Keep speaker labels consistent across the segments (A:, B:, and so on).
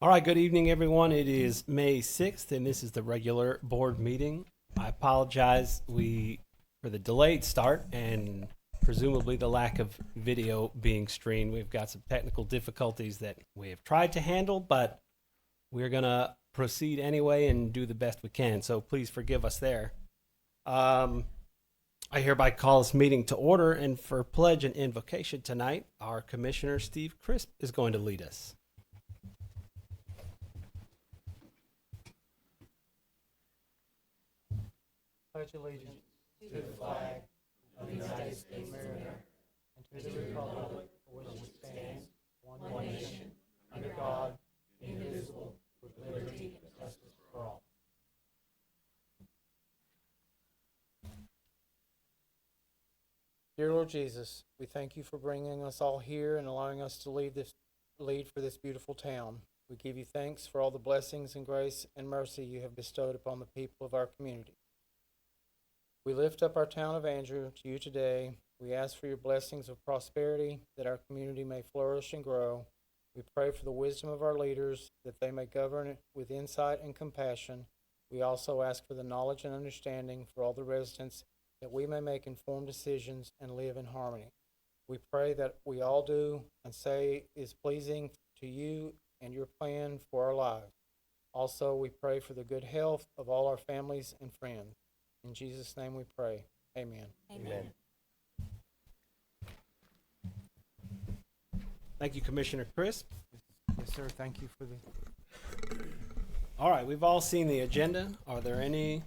A: All right, good evening, everyone. It is May 6th, and this is the regular board meeting. I apologize for the delayed start and presumably the lack of video being streamed. We've got some technical difficulties that we have tried to handle, but we're going to proceed anyway and do the best we can, so please forgive us there. I hereby call this meeting to order, and for pledge and invocation tonight, our Commissioner Steve Crisp is going to lead us.
B: Pledge allegiance to the flag of the United States of America and to the republic for which it stands, one nation, under God, indivisible, with liberty and justice for all. Dear Lord Jesus, we thank you for bringing us all here and allowing us to lead for this beautiful town. We give you thanks for all the blessings and grace and mercy you have bestowed upon the people of our community. We lift up our town of Andrew to you today. We ask for your blessings of prosperity, that our community may flourish and grow. We pray for the wisdom of our leaders, that they may govern with insight and compassion. We also ask for the knowledge and understanding for all the residents, that we may make informed decisions and live in harmony. We pray that we all do and say is pleasing to you and your plan for our lives. Also, we pray for the good health of all our families and friends. In Jesus' name we pray. Amen.
C: Amen.
A: Thank you, Commissioner Crisp.
B: Yes, sir. Thank you for the...
A: All right, we've all seen the agenda. Are there any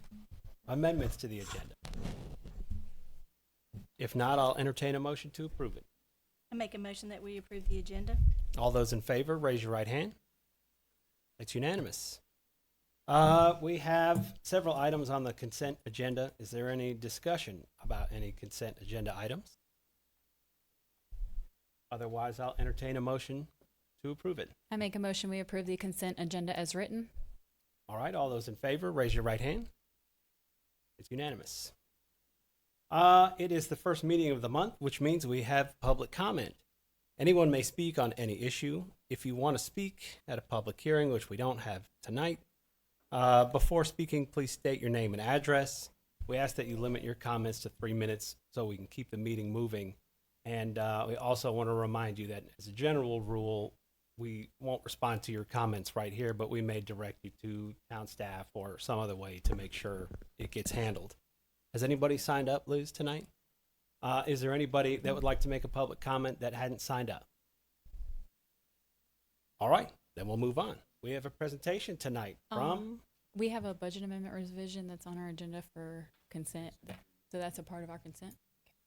A: amendments to the agenda? If not, I'll entertain a motion to approve it.
C: I make a motion that we approve the agenda.
A: All those in favor, raise your right hand. That's unanimous. We have several items on the consent agenda. Is there any discussion about any consent agenda items? Otherwise, I'll entertain a motion to approve it.
D: I make a motion we approve the consent agenda as written.
A: All right, all those in favor, raise your right hand. It's unanimous. It is the first meeting of the month, which means we have public comment. Anyone may speak on any issue. If you want to speak at a public hearing, which we don't have tonight, before speaking, please state your name and address. We ask that you limit your comments to 3 minutes so we can keep the meeting moving. And we also want to remind you that as a general rule, we won't respond to your comments right here, but we may direct you to town staff or some other way to make sure it gets handled. Has anybody signed up, Liz, tonight? Is there anybody that would like to make a public comment that hadn't signed up? All right, then we'll move on. We have a presentation tonight from...
D: We have a budget amendment revision that's on our agenda for consent. So that's a part of our consent?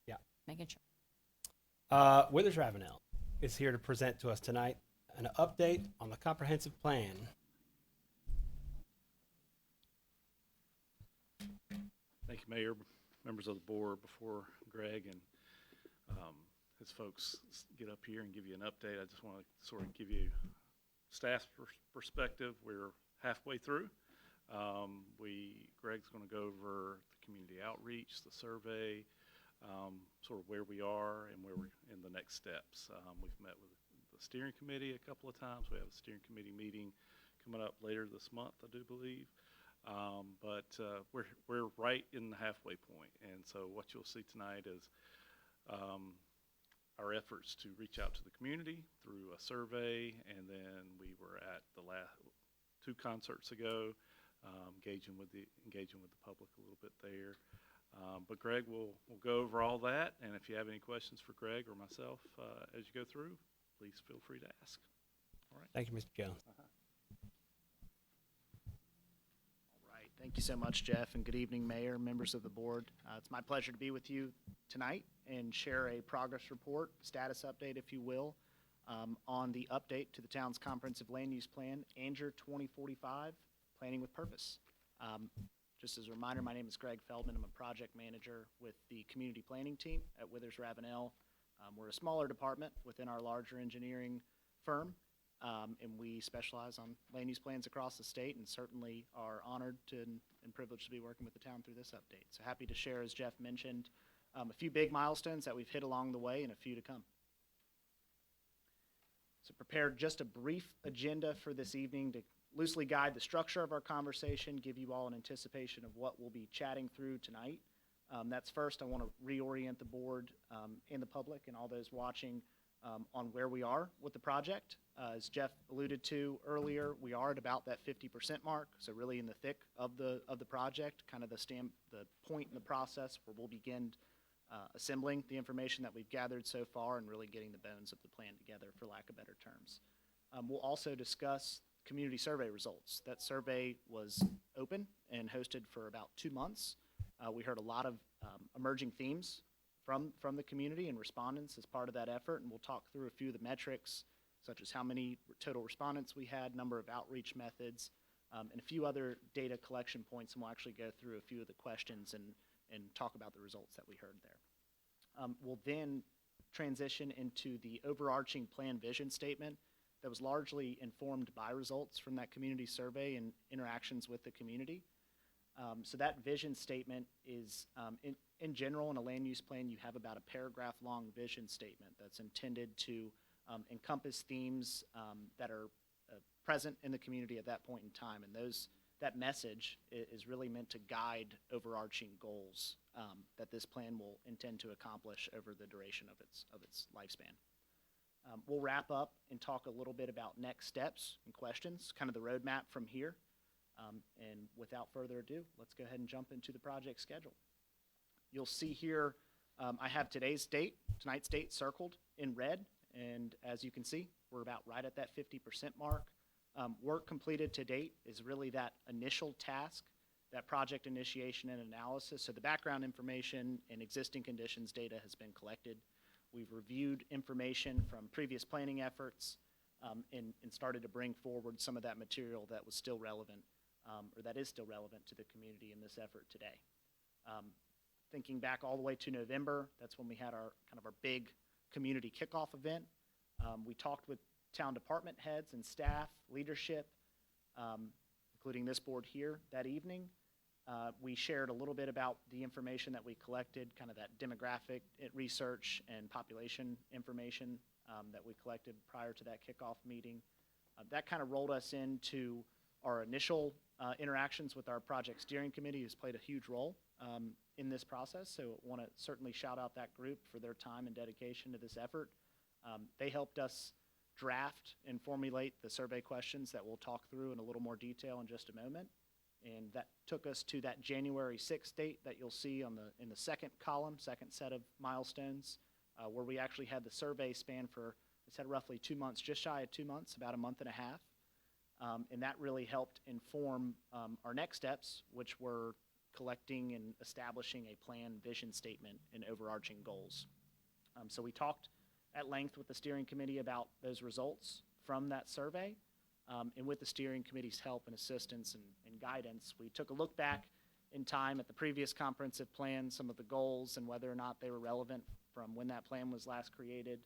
A: Yeah.
D: Making sure.
A: Withers Ravenel is here to present to us tonight an update on the comprehensive plan.
E: Thank you, Mayor, members of the board. Before Greg and his folks get up here and give you an update, I just want to sort of give you staff's perspective. We're halfway through. Greg's going to go over the community outreach, the survey, sort of where we are and where we're in the next steps. We've met with the steering committee a couple of times. We have a steering committee meeting coming up later this month, I do believe. But we're right in the halfway point. And so what you'll see tonight is our efforts to reach out to the community through a survey, and then we were at the last 2 concerts ago, engaging with the public a little bit there. But Greg will go over all that, and if you have any questions for Greg or myself as you go through, please feel free to ask. All right.
A: Thank you, Mr. Jones.
F: All right. Thank you so much, Jeff, and good evening, Mayor, members of the board. It's my pleasure to be with you tonight and share a progress report, status update, if you will, on the update to the town's comprehensive land use plan, Andrew 2045, Planning with Purpose. Just as a reminder, my name is Greg Feldman. I'm a project manager with the community planning team at Withers Ravenel. We're a smaller department within our larger engineering firm, and we specialize on land use plans across the state, and certainly are honored and privileged to be working with the town through this update. So happy to share, as Jeff mentioned, a few big milestones that we've hit along the way and a few to come. So prepared just a brief agenda for this evening to loosely guide the structure of our conversation, give you all an anticipation of what we'll be chatting through tonight. That's first, I want to reorient the board and the public and all those watching on where we are with the project. As Jeff alluded to earlier, we are at about that 50% mark, so really in the thick of the project, kind of the point in the process where we'll begin assembling the information that we've gathered so far and really getting the bones of the plan together, for lack of better terms. We'll also discuss community survey results. That survey was open and hosted for about 2 months. We heard a lot of emerging themes from the community and respondents as part of that effort, and we'll talk through a few of the metrics, such as how many total respondents we had, number of outreach methods, and a few other data collection points, and we'll actually go through a few of the questions and talk about the results that we heard there. We'll then transition into the overarching plan vision statement that was largely informed by results from that community survey and interactions with the community. So that vision statement is, in general, in a land use plan, you have about a paragraph-long vision statement that's intended to encompass themes that are present in the community at that point in time. And that message is really meant to guide overarching goals that this plan will intend to accomplish over the duration of its lifespan. We'll wrap up and talk a little bit about next steps and questions, kind of the roadmap from here. And without further ado, let's go ahead and jump into the project schedule. You'll see here, I have tonight's date circled in red, and as you can see, we're about right at that 50% mark. Work completed to date is really that initial task, that project initiation and analysis. So the background information and existing conditions data has been collected. We've reviewed information from previous planning efforts and started to bring forward some of that material that was still relevant or that is still relevant to the community in this effort today. Thinking back all the way to November, that's when we had our big community kickoff event. We talked with town department heads and staff, leadership, including this board here that evening. We shared a little bit about the information that we collected, kind of that demographic research and population information that we collected prior to that kickoff meeting. That kind of rolled us into our initial interactions with our project steering committee, who's played a huge role in this process. So I want to certainly shout out that group for their time and dedication to this effort. They helped us draft and formulate the survey questions that we'll talk through in a little more detail in just a moment. And that took us to that January 6th date that you'll see in the second column, second set of milestones, where we actually had the survey span for, it said roughly 2 months, just shy of 2 months, about a month and a half. And that really helped inform our next steps, which were collecting and establishing a plan, vision statement, and overarching goals. So we talked at length with the steering committee about those results from that survey. And with the steering committee's help and assistance and guidance, we took a look back in time at the previous comprehensive plan, some of the goals and whether or not they were relevant from when that plan was last created.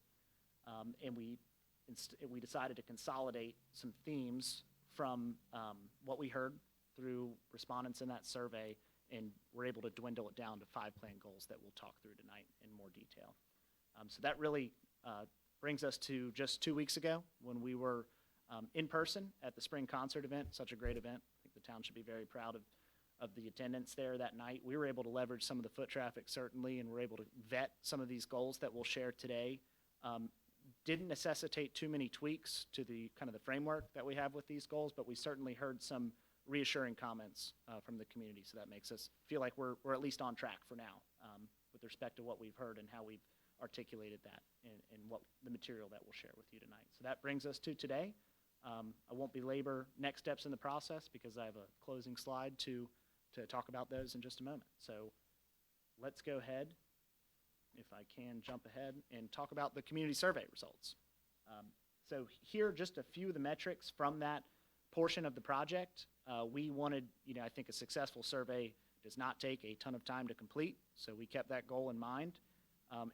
F: And we decided to consolidate some themes from what we heard through respondents in that survey, and we're able to dwindle it down to 5 plan goals that we'll talk through tonight in more detail. So that really brings us to just 2 weeks ago when we were in person at the spring concert event, such a great event. I think the town should be very proud of the attendance there that night. We were able to leverage some of the foot traffic, certainly, and we're able to vet some of these goals that we'll share today. Didn't necessitate too many tweaks to the kind of the framework that we have with these goals, but we certainly heard some reassuring comments from the community, so that makes us feel like we're at least on track for now with respect to what we've heard and how we've articulated that and what the material that we'll share with you tonight. So that brings us to today. I won't belabor next steps in the process because I have a closing slide to talk about those in just a moment. So let's go ahead, if I can jump ahead, and talk about the community survey results. So here are just a few of the metrics from that portion of the project. We wanted, I think a successful survey does not take a ton of time to complete, so we kept that goal in mind.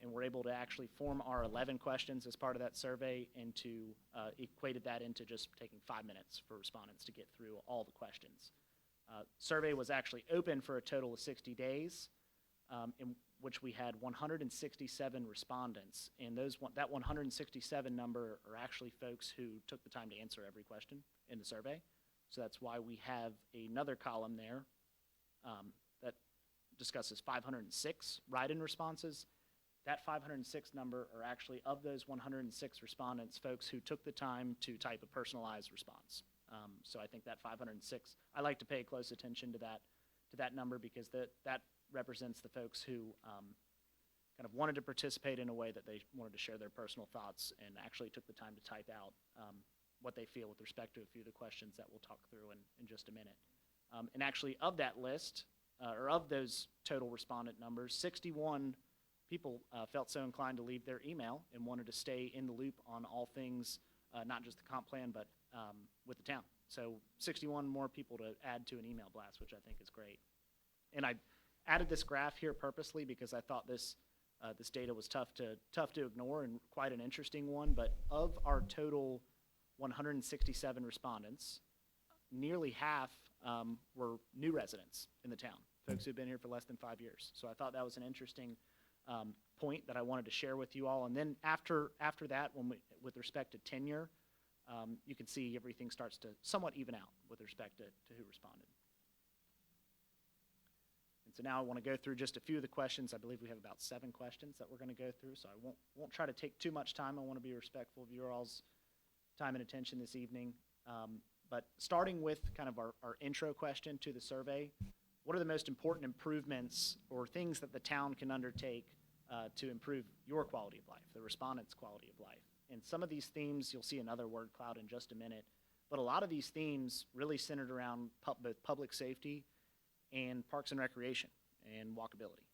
F: And we're able to actually form our 11 questions as part of that survey and to equated that into just taking 5 minutes for respondents to get through all the questions. Survey was actually open for a total of 60 days. And which we had 167 respondents, and that 167 number are actually folks who took the time to answer every question in the survey. So that's why we have another column there that discusses 506 write-in responses. That 506 number are actually, of those 106 respondents, folks who took the time to type a personalized response. So I think that 506, I like to pay close attention to that number, because that represents the folks who kind of wanted to participate in a way that they wanted to share their personal thoughts and actually took the time to type out what they feel with respect to a few of the questions that we'll talk through in just a minute. And actually, of that list, or of those total respondent numbers, 61 people felt so inclined to leave their email and wanted to stay in the loop on all things, not just the comp plan, but with the town. So 61 more people to add to an email blast, which I think is great. And I added this graph here purposely because I thought this data was tough to ignore and quite an interesting one. But of our total 167 respondents, nearly half were new residents in the town, folks who've been here for less than 5 years. So I thought that was an interesting point that I wanted to share with you all. And then after that, with respect to tenure, you can see everything starts to somewhat even out with respect to who responded. And so now I want to go through just a few of the questions. I believe we have about 7 questions that we're going to go through, so I won't try to take too much time. I want to be respectful of your all's time and attention this evening. But starting with kind of our intro question to the survey, what are the most important improvements or things that the town can undertake to improve your quality of life, the respondents' quality of life? And some of these themes, you'll see another word cloud in just a minute, but a lot of these themes really centered around both public safety and parks and recreation and walkability,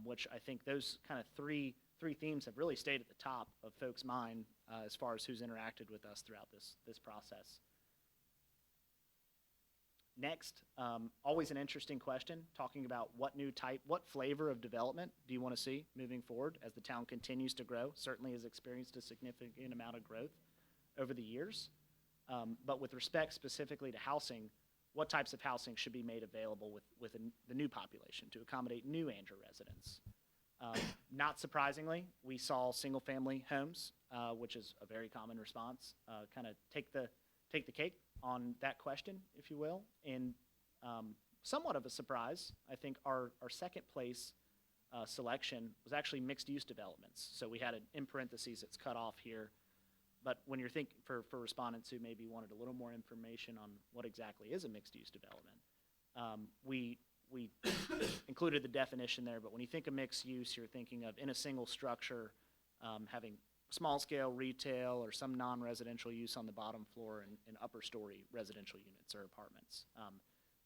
F: which I think those kind of three themes have really stayed at the top of folks' mind as far as who's interacted with us throughout this process. Next, always an interesting question, talking about what flavor of development do you want to see moving forward as the town continues to grow? Certainly has experienced a significant amount of growth over the years. But with respect specifically to housing, what types of housing should be made available with the new population to accommodate new Andrew residents? Not surprisingly, we saw single-family homes, which is a very common response, kind of take the cake on that question, if you will. And somewhat of a surprise, I think our second place selection was actually mixed-use developments. So we had it in parentheses, it's cut off here. But when you're thinking for respondents who maybe wanted a little more information on what exactly is a mixed-use development, we included the definition there. But when you think of mixed use, you're thinking of in a single structure having small-scale retail or some non-residential use on the bottom floor and upper-story residential units or apartments.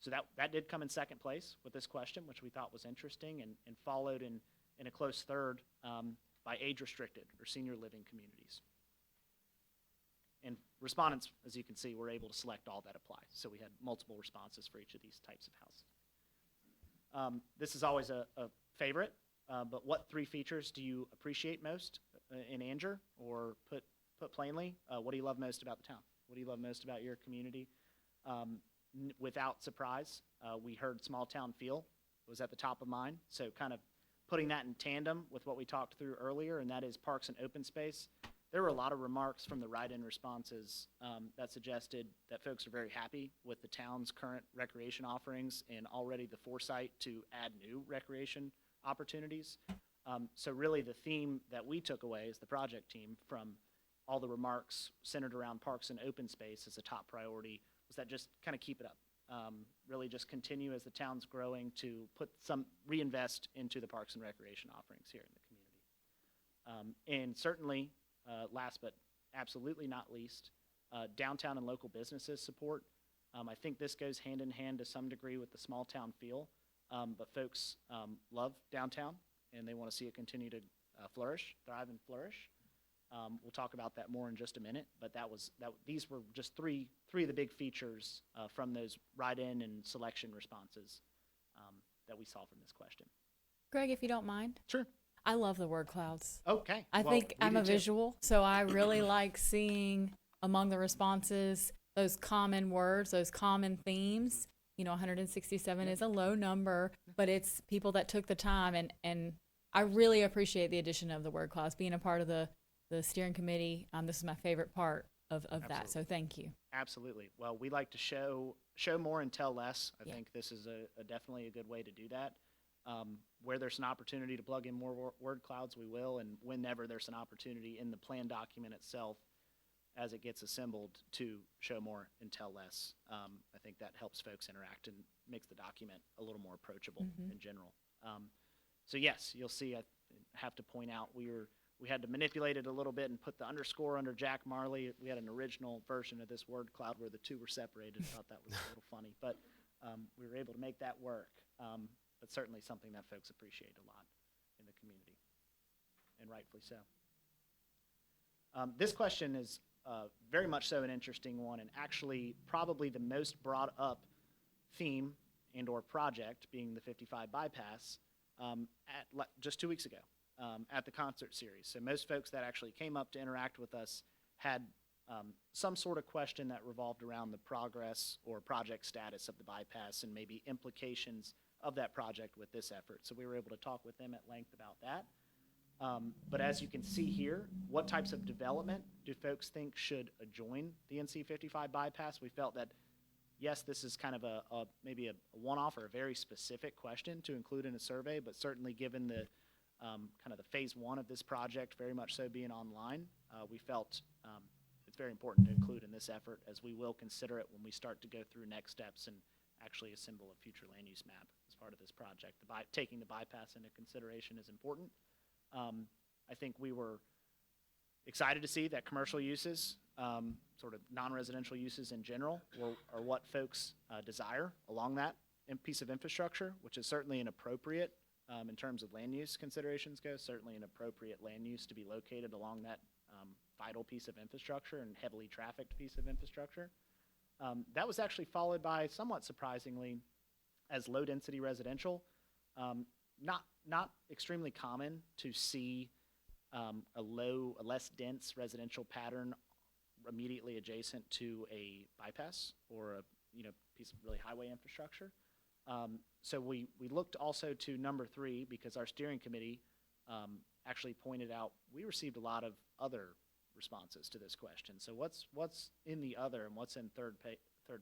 F: So that did come in second place with this question, which we thought was interesting, and followed in a close third by age-restricted or senior living communities. And respondents, as you can see, were able to select all that apply. So we had multiple responses for each of these types of houses. This is always a favorite, but what 3 features do you appreciate most in Anger? Or put plainly, what do you love most about the town? What do you love most about your community? Without surprise, we heard small town feel was at the top of mind. So kind of putting that in tandem with what we talked through earlier, and that is parks and open space. There were a lot of remarks from the write-in responses that suggested that folks are very happy with the town's current recreation offerings and already the foresight to add new recreation opportunities. So really the theme that we took away as the project team from all the remarks centered around parks and open space as a top priority was that just kind of keep it up. Really just continue as the town's growing to reinvest into the parks and recreation offerings here in the community. And certainly, last but absolutely not least, downtown and local businesses support. I think this goes hand in hand to some degree with the small town feel, but folks love downtown and they want to see it continue to thrive and flourish. We'll talk about that more in just a minute, but these were just three of the big features from those write-in and selection responses that we saw from this question.
D: Greg, if you don't mind.
F: Sure.
D: I love the word clouds.
F: Okay.
D: I
F: Well,
D: think
F: we
D: I'm
F: do
D: a
F: too.
D: visual, so I really like seeing among the responses those common words, those common themes. 167 is a low number, but it's people that took the time and I really appreciate the addition of the word clouds. Being a part of the steering committee, this is my favorite part of that. So
F: Absolutely.
D: thank you.
F: Absolutely. Well, we like to show more and tell less. I
D: Yeah.
F: think this is a definitely a good way to do that. Where there's an opportunity to plug in more word clouds, we will, and whenever there's an opportunity in the plan document itself, as it gets assembled, to show more and tell less. I think that helps folks interact and makes the document a little more approachable in general. So yes, you'll see. I have to point out we had to manipulate it a little bit and put the underscore under Jack Marley. We had an original version of this word cloud where the two were separated. Thought that was a little funny, but we were able to make that work. But certainly something that folks appreciate a lot in the community, and rightfully so. This question is very much so an interesting one, and actually probably the most brought up theme and or project being the 55 bypass just 2 weeks ago at the concert series. So most folks that actually came up to interact with us had some sort of question that revolved around the progress or project status of the bypass and maybe implications of that project with this effort. So we were able to talk with them at length about that. But as you can see here, what types of development do folks think should join the NC 55 bypass? We felt that, yes, this is kind of maybe a one-off or a very specific question to include in a survey, but certainly given the kind of the phase one of this project, very much so being online, we felt it's very important to include in this effort, as we will consider it when we start to go through next steps and actually assemble a future land use map as part of this project. Taking the bypass into consideration is important. I think we were excited to see that commercial uses, sort of non-residential uses in general, are what folks desire along that piece of infrastructure, which is certainly an appropriate, in terms of land use considerations go, certainly an appropriate land use to be located along that vital piece of infrastructure and heavily trafficked piece of infrastructure. That was actually followed by, somewhat surprisingly, as low-density residential. Not extremely common to see a less dense residential pattern immediately adjacent to a bypass or a piece of really highway infrastructure. So we looked also to number 3 because our steering committee actually pointed out we received a lot of other responses to this question. So what's in the other and what's in third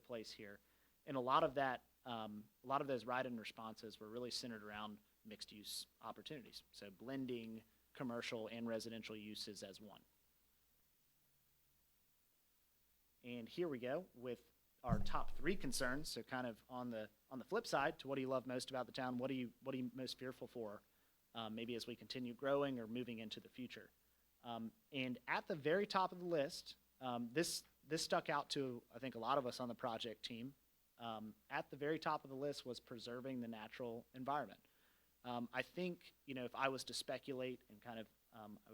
F: place here? And a lot of those write-in responses were really centered around mixed use opportunities. So blending commercial and residential uses as one. And here we go with our top 3 concerns. So kind of on the flip side to what do you love most about the town? What are you most fearful for? Maybe as we continue growing or moving into the future. And at the very top of the list, this stuck out to, I think, a lot of us on the project team. At the very top of the list was preserving the natural environment. I think, if I was to speculate and kind of, I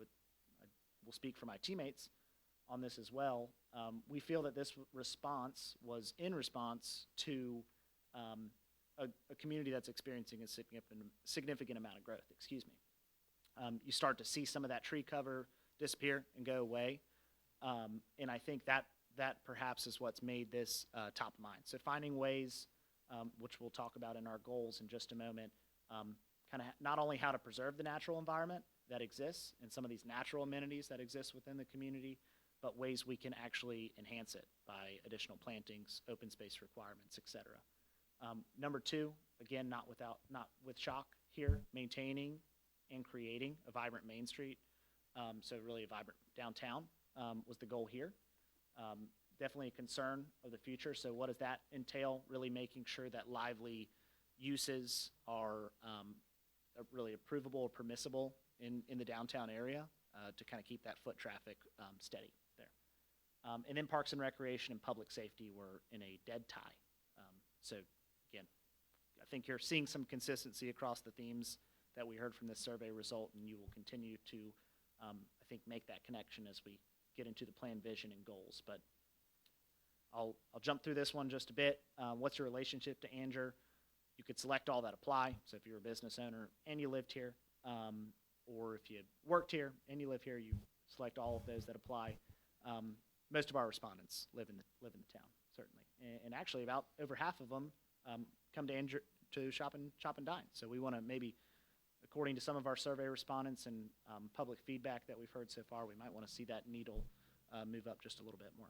F: will speak for my teammates on this as well. We feel that this response was in response to a community that's experiencing a significant amount of growth. You start to see some of that tree cover disappear and go away, and I think that perhaps is what's made this top of mind. So finding ways, which we'll talk about in our goals in just a moment, kind of not only how to preserve the natural environment that exists and some of these natural amenities that exist within the community, but ways we can actually enhance it by additional plantings, open space requirements, etc. Number 2, again, not with shock here, maintaining and creating a vibrant Main Street. So really a vibrant downtown was the goal here. Definitely a concern of the future. So what does that entail? Really making sure that lively uses are really approvable or permissible in the downtown area to kind of keep that foot traffic steady there. And then Parks and Recreation and Public Safety were in a dead tie. So again, I think you're seeing some consistency across the themes that we heard from this survey result, and you will continue to, I think, make that connection as we get into the plan, vision, and goals. But I'll jump through this one just a bit. What's your relationship to Anger? You could select all that apply. So if you're a business owner and you lived here, or if you worked here and you live here, you select all of those that apply. Most of our respondents live in the town, certainly, and actually about over half of them come to Anger to shop and dine. So we want to maybe according to some of our survey respondents and public feedback that we've heard so far, we might want to see that needle move up just a little bit more.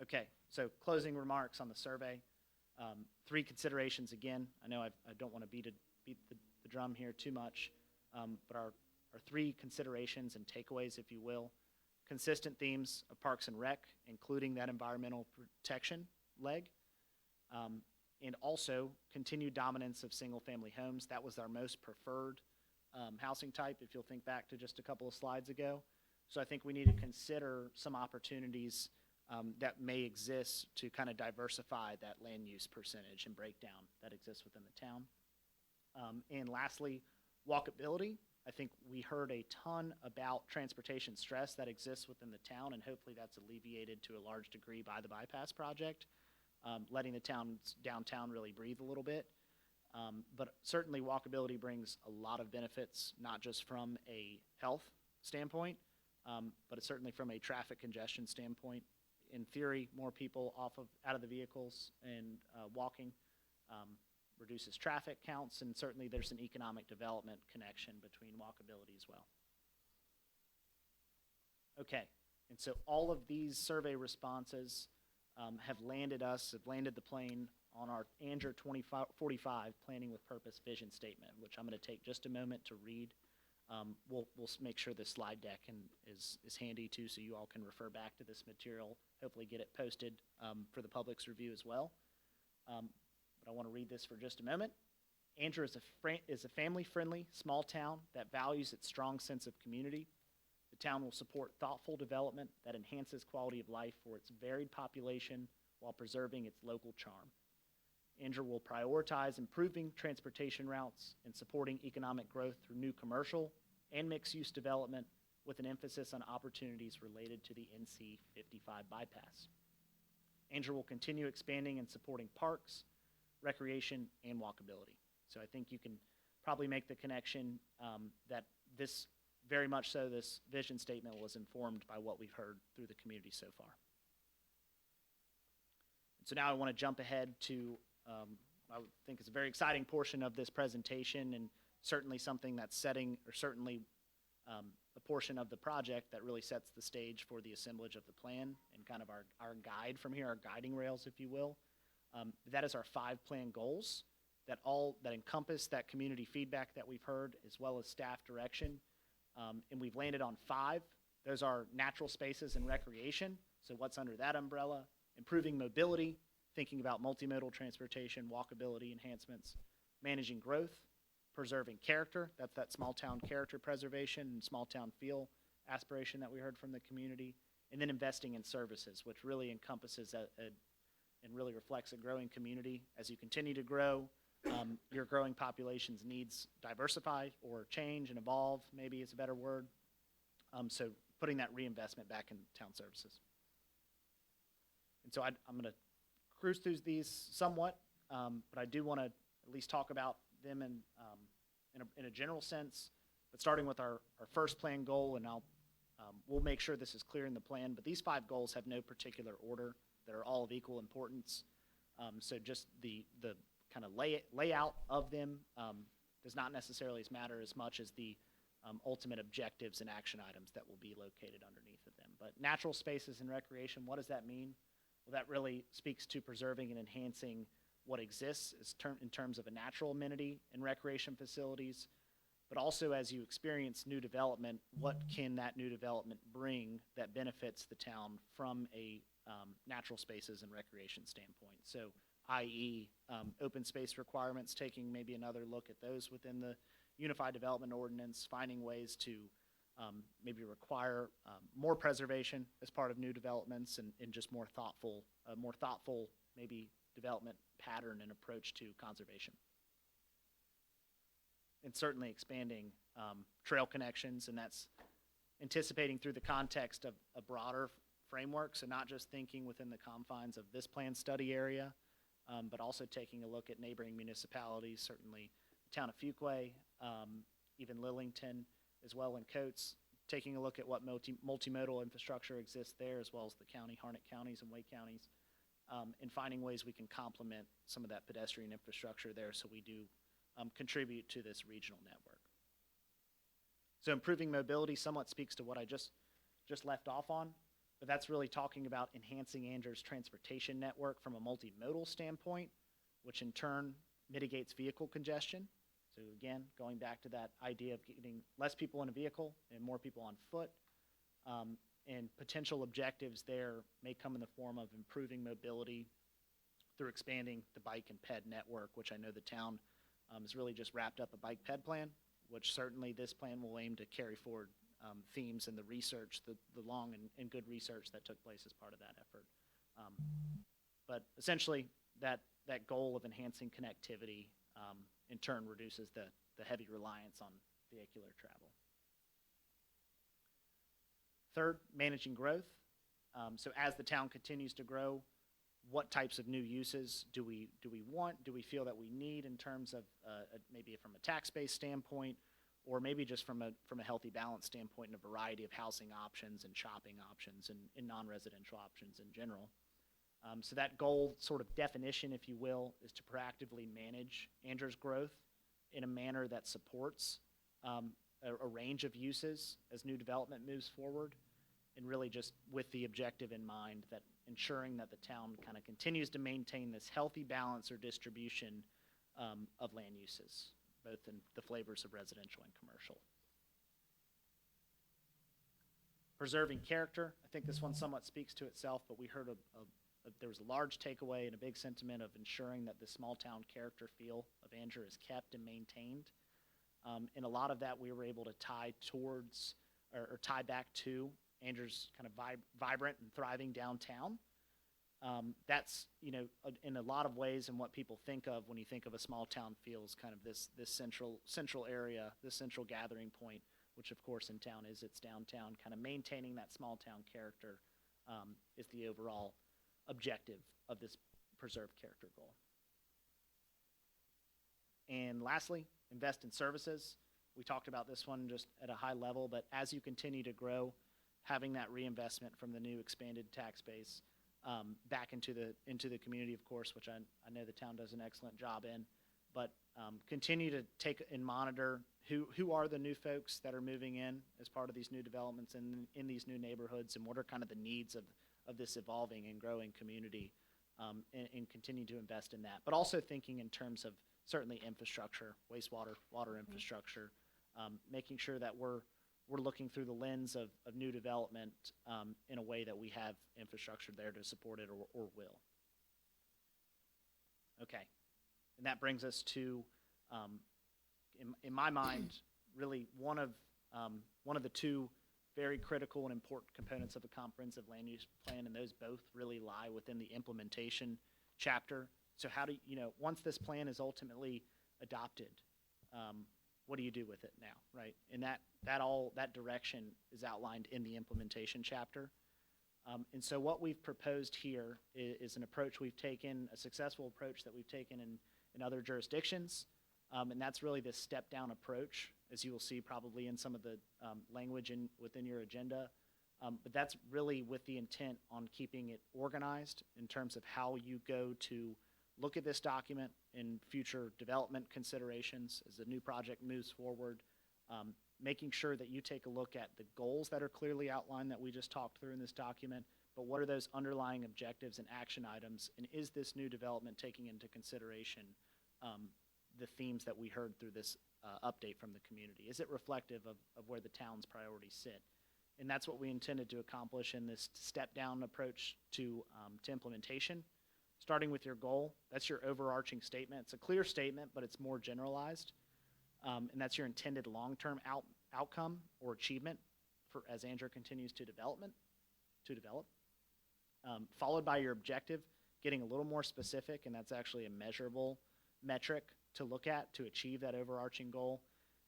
F: Okay, so closing remarks on the survey. 3 considerations again. I know I don't want to beat the drum here too much, but our 3 considerations and takeaways, if you will. Consistent themes of Parks and Rec, including that environmental protection leg, and also continued dominance of single-family homes. That was our most preferred housing type, if you'll think back to just a couple of slides ago. So I think we need to consider some opportunities that may exist to kind of diversify that land use percentage and breakdown that exists within the town. And lastly, walkability. I think we heard a ton about transportation stress that exists within the town, and hopefully that's alleviated to a large degree by the bypass project, letting the downtown really breathe a little bit. But certainly walkability brings a lot of benefits, not just from a health standpoint, but it's certainly from a traffic congestion standpoint. In theory, more people out of the vehicles and walking reduces traffic counts, and certainly there's an economic development connection between walkability as well. Okay, and so all of these survey responses have landed the plane on our ANGR 2045 Planning with Purpose Vision Statement, which I'm going to take just a moment to read. We'll make sure the slide deck is handy too, so you all can refer back to this material, hopefully get it posted for the public's review as well. But I want to read this for just a moment. ANGR is a family-friendly small town that values its strong sense of community. The town will support thoughtful development that enhances quality of life for its varied population while preserving its local charm. ANGR will prioritize improving transportation routes and supporting economic growth through new commercial and mixed-use development with an emphasis on opportunities related to the NC 55 bypass. ANGR will continue expanding and supporting parks, recreation, and walkability. So I think you can probably make the connection that this, very much so, this vision statement was informed by what we've heard through the community so far. So now I want to jump ahead to I would think is a very exciting portion of this presentation, and certainly something that's certainly a portion of the project that really sets the stage for the assemblage of the plan and kind of our guide from here, our guiding rails, if you will. That is our 5 plan goals that encompass that community feedback that we've heard, as well as staff direction. And we've landed on 5. Those are natural spaces and recreation. So what's under that umbrella? Improving mobility, thinking about multimodal transportation, walkability enhancements, managing growth, preserving character. That's that small town character preservation and small town feel aspiration that we heard from the community. And then investing in services, which really encompasses and really reflects a growing community. As you continue to grow, your growing population's needs diversify or change and evolve, maybe is a better word. So putting that reinvestment back in town services. And so I'm going to cruise through these somewhat, but I do want to at least talk about them in a general sense. But starting with our first plan goal, and we'll make sure this is clear in the plan, but these 5 goals have no particular order. They're all of equal importance. So just the kind of layout of them does not necessarily matter as much as the ultimate objectives and action items that will be located underneath of them. But natural spaces and recreation, what does that mean? Well, that really speaks to preserving and enhancing what exists in terms of a natural amenity and recreation facilities, but also as you experience new development, what can that new development bring that benefits the town from a natural spaces and recreation standpoint? So, i.e., open space requirements, taking maybe another look at those within the Unified Development Ordinance, finding ways to maybe require more preservation as part of new developments and just more thoughtful maybe development pattern and approach to conservation. And certainly expanding trail connections, and that's anticipating through the context of a broader framework, so not just thinking within the confines of this plan study area, but also taking a look at neighboring municipalities, certainly the town of Fuquay, even Lillington, as well in Coates, taking a look at what multimodal infrastructure exists there, as well as the county, Harnett counties and Wake counties, and finding ways we can complement some of that pedestrian infrastructure there so we do contribute to this regional network. So improving mobility somewhat speaks to what I just left off on, but that's really talking about enhancing Andrew's transportation network from a multimodal standpoint, which in turn mitigates vehicle congestion. So again, going back to that idea of getting less people in a vehicle and more people on foot, and potential objectives there may come in the form of improving mobility through expanding the bike and ped network, which I know the town has really just wrapped up a bike ped plan, which certainly this plan will aim to carry forward themes and the research, the long and good research that took place as part of that effort. But essentially, that goal of enhancing connectivity in turn reduces the heavy reliance on vehicular travel. Third, managing growth. So as the town continues to grow, what types of new uses do we want? Do we feel that we need in terms of maybe from a tax base standpoint, or maybe just from a healthy balance standpoint, and a variety of housing options and shopping options and non-residential options in general. So that goal sort of definition, if you will, is to proactively manage Andrew's growth in a manner that supports a range of uses as new development moves forward, and really just with the objective in mind that ensuring that the town kind of continues to maintain this healthy balance or distribution of land uses, both in the flavors of residential and commercial. Preserving character, I think this one somewhat speaks to itself, but we heard there was a large takeaway and a big sentiment of ensuring that the small town character feel of Andrew is kept and maintained. And a lot of that we were able to tie towards or tie back to Andrew's kind of vibrant and thriving downtown. That's, in a lot of ways, and what people think of when you think of a small town feels kind of this central area, this central gathering point, which of course in town is its downtown. Kind of maintaining that small town character is the overall objective of this preserved character goal. And lastly, invest in services. We talked about this one just at a high level, but as you continue to grow, having that reinvestment from the new expanded tax base back into the community, of course, which I know the town does an excellent job in, but continue to take and monitor who are the new folks that are moving in as part of these new developments in these new neighborhoods, and what are kind of the needs of this evolving and growing community, and continue to invest in that. But also thinking in terms of certainly infrastructure, wastewater, water infrastructure, making sure that we're looking through the lens of new development in a way that we have infrastructure there to support it or will. Okay, and that brings us to, in my mind, really one of the two very critical and important components of a comprehensive land use plan, and those both really lie within the implementation chapter. So how do once this plan is ultimately adopted, what do you do with it now, right? And that direction is outlined in the implementation chapter. And so what we've proposed here is an approach we've taken, a successful approach that we've taken in other jurisdictions, and that's really this step-down approach, as you will see probably in some of the language within your agenda. But that's really with the intent on keeping it organized in terms of how you go to look at this document in future development considerations as the new project moves forward, making sure that you take a look at the goals that are clearly outlined that we just talked through in this document, but what are those underlying objectives and action items, and is this new development taking into consideration the themes that we heard through this update from the community? Is it reflective of where the town's priorities sit? And that's what we intended to accomplish in this step-down approach to implementation. Starting with your goal, that's your overarching statement. It's a clear statement, but it's more generalized. And that's your intended long-term outcome or achievement as Andrew continues to develop. Followed by your objective, getting a little more specific, and that's actually a measurable metric to look at to achieve that overarching goal.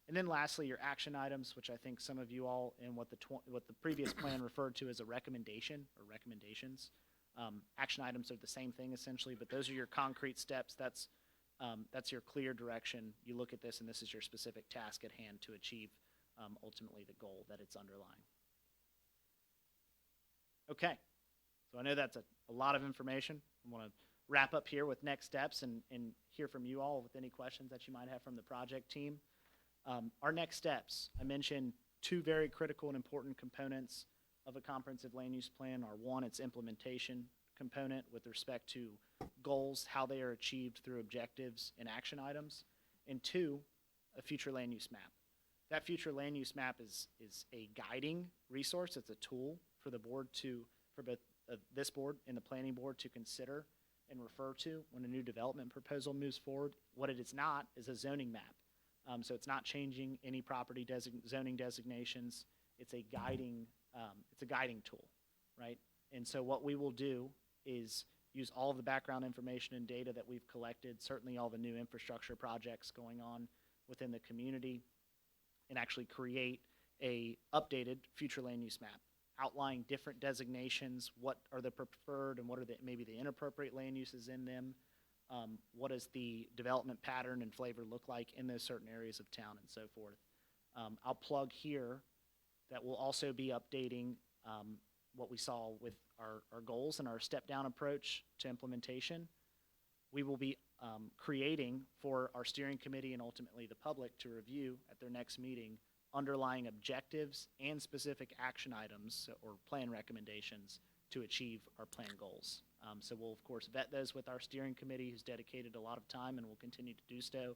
F: And then lastly, your action items, which I think some of you all in what the previous plan referred to as a recommendation or recommendations. Action items are the same thing essentially, but those are your concrete steps. That's your clear direction. You look at this, and this is your specific task at hand to achieve ultimately the goal that it's underlying. Okay, so I know that's a lot of information. I want to wrap up here with next steps and hear from you all with any questions that you might have from the project team. Our next steps, I mentioned two very critical and important components of a comprehensive land use plan are one, its implementation component with respect to goals, how they are achieved through objectives and action items, and two, a future land use map. That future land use map is a guiding resource. It's a tool for the board for both this board and the planning board to consider and refer to when a new development proposal moves forward. What it is not is a zoning map. So it's not changing any property zoning designations. It's a guiding tool, right? And so what we will do is use all of the background information and data that we've collected, certainly all the new infrastructure projects going on within the community, and actually create a updated future land use map, outlining different designations, what are the preferred and what are maybe the inappropriate land uses in them, what does the development pattern and flavor look like in those certain areas of town and so forth. I'll plug here that we'll also be updating what we saw with our goals and our step-down approach to implementation. We will be creating for our steering committee and ultimately the public to review at their next meeting underlying objectives and specific action items or plan recommendations to achieve our plan goals. So we'll, of course, vet those with our steering committee, who's dedicated a lot of time and will continue to do so,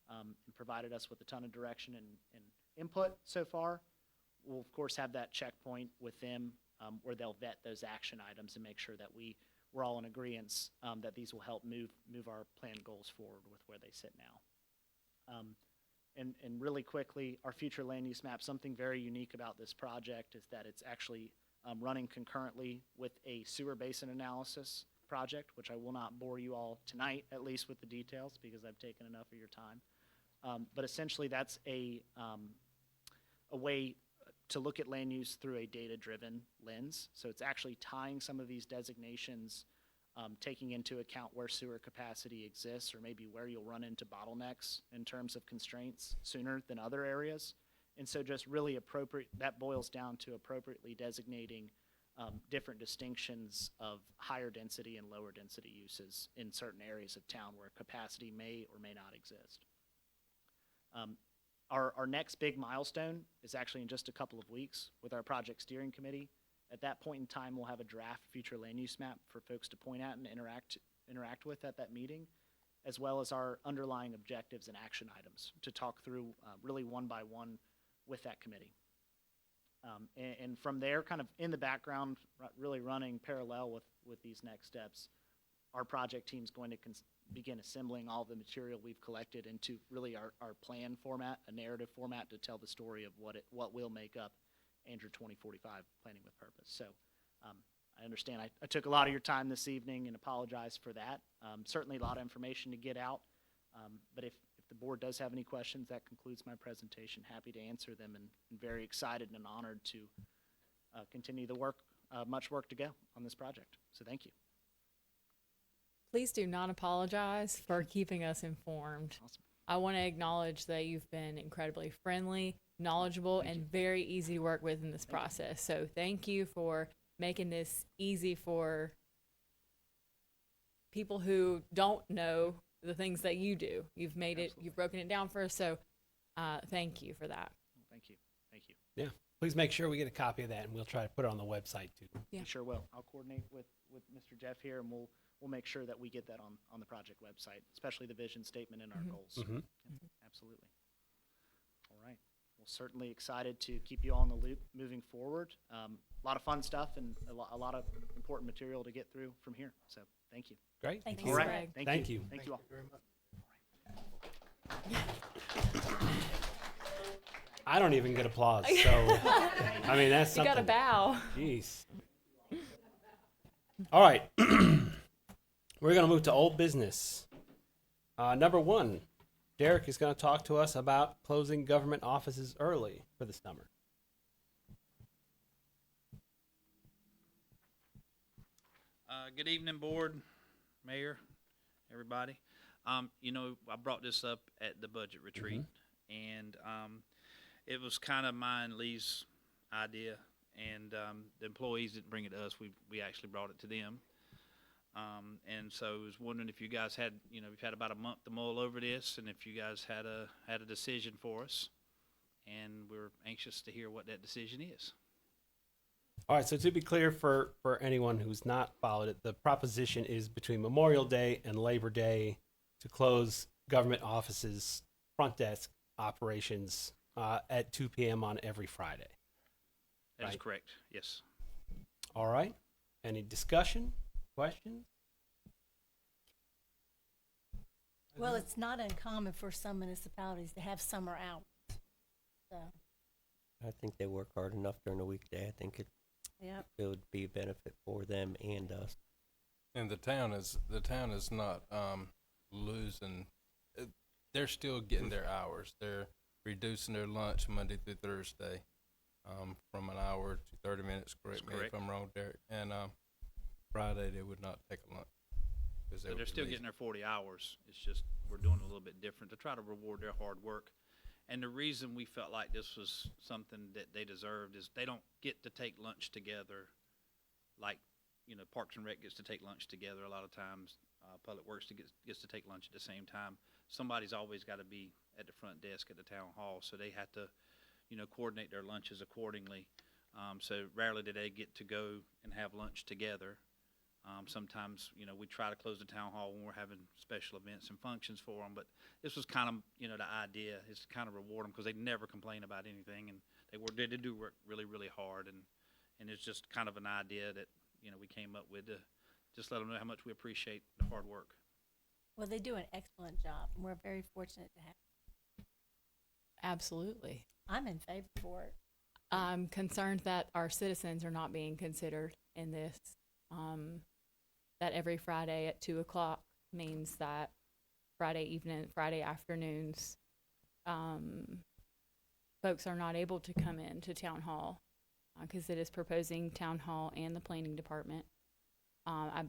F: and provided us with a ton of direction and input so far. We'll, of course, have that checkpoint with them where they'll vet those action items and make sure that we're all in agreement that these will help move our plan goals forward with where they sit now. And really quickly, our future land use map, something very unique about this project is that it's actually running concurrently with a sewer basin analysis project, which I will not bore you all tonight, at least with the details, because I've taken enough of your time. But essentially, that's a way to look at land use through a data-driven lens. So it's actually tying some of these designations, taking into account where sewer capacity exists or maybe where you'll run into bottlenecks in terms of constraints sooner than other areas. And so just really that boils down to appropriately designating different distinctions of higher density and lower density uses in certain areas of town where capacity may or may not exist. Our next big milestone is actually in just a couple of weeks with our project steering committee. At that point in time, we'll have a draft future land use map for folks to point at and interact with at that meeting, as well as our underlying objectives and action items to talk through really one by one with that committee. And from there, kind of in the background, really running parallel with these next steps, our project team's going to begin assembling all the material we've collected into really our plan format, a narrative format to tell the story of what will make up Andrew 2045 Planning with Purpose. So I understand I took a lot of your time this evening and apologize for that. Certainly a lot of information to get out, but if the board does have any questions, that concludes my presentation. Happy to answer them and very excited and honored to continue the work, much work to go on this project. So thank you.
D: Please do not apologize for keeping us informed.
F: Awesome.
D: I want to acknowledge that you've been incredibly friendly, knowledgeable, and very easy to work with in this process. So thank you for making this easy for people who don't know the things that you do. You've made
F: Absolutely.
D: you've broken it down for us. So thank you for that.
F: Thank you. Thank you.
A: Yeah. Please make sure we get a copy of that, and we'll try to put it on the website too.
D: Yeah.
F: We sure will. I'll coordinate with Mr. Jeff here, and we'll make sure that we get that on the project website, especially the vision statement and our goals.
A: Mhm.
F: Yeah, absolutely. All right. Well, certainly excited to keep you all in the loop moving forward. A lot of fun stuff and a lot of important material to get through from here. So thank you.
A: Great.
C: Thank
D: Thanks,
C: you.
F: All right.
D: Greg.
A: Thank you.
F: Thank you all.
A: I don't even get applause, so I mean that's
D: You
A: something.
D: got to bow.
A: Jeez. All right. We're going to move to old business. Number one, Derek is going to talk to us about closing government offices early for the summer.
G: Good evening, board, mayor, everybody. I brought this up at the budget retreat, and it was kind of mine, Lee's idea, and the employees didn't bring it to us. We actually brought it to them. And so I was wondering if you guys had, you've had about a month to mull over this, and if you guys had a decision for us. And we're anxious to hear what that decision is.
A: All right, so to be clear for anyone who's not followed it, the proposition is between Memorial Day and Labor Day to close government offices, front desk operations at 2 p.m. on every Friday.
G: That is
A: Right.
G: correct, yes.
A: All right. Any discussion, questions?
C: Well, it's not uncommon for some municipalities to have summer hours. So,
H: I think they work hard enough during the weekday. I think it
C: yep.
H: would be a benefit for them and us.
I: And the town is not losing. They're still getting their hours. They're reducing their lunch Monday through Thursday from an hour to 30 minutes. Correct me
G: correct.
I: if I'm wrong, Derek. And Friday they would not take a lunch. 'Cause they
G: So
I: would
G: they're
I: be
G: still
I: lazy.
G: getting their 40 hours. It's just we're doing a little bit different to try to reward their hard work. And the reason we felt like this was something that they deserved is they don't get to take lunch together like, Parks and Rec gets to take lunch together a lot of times. Public Works gets to take lunch at the same time. Somebody's always got to be at the front desk at the town hall, so they have to, coordinate their lunches accordingly. So rarely do they get to go and have lunch together. Sometimes, we try to close the town hall when we're having special events and functions for them, but this was kind of, the idea is to kind of reward them because they never complain about anything, and they did do work really, really hard, and it's just kind of an idea that, we came up with to just let them know how much we appreciate the hard work.
C: Well, they do an excellent job, and we're very fortunate to have.
D: Absolutely.
C: I'm in favor for it.
D: I'm concerned that our citizens are not being considered in this. That every Friday at 2 o'clock means that Friday evening, Friday afternoons, folks are not able to come in to town hall because it is proposing town hall and the planning department. I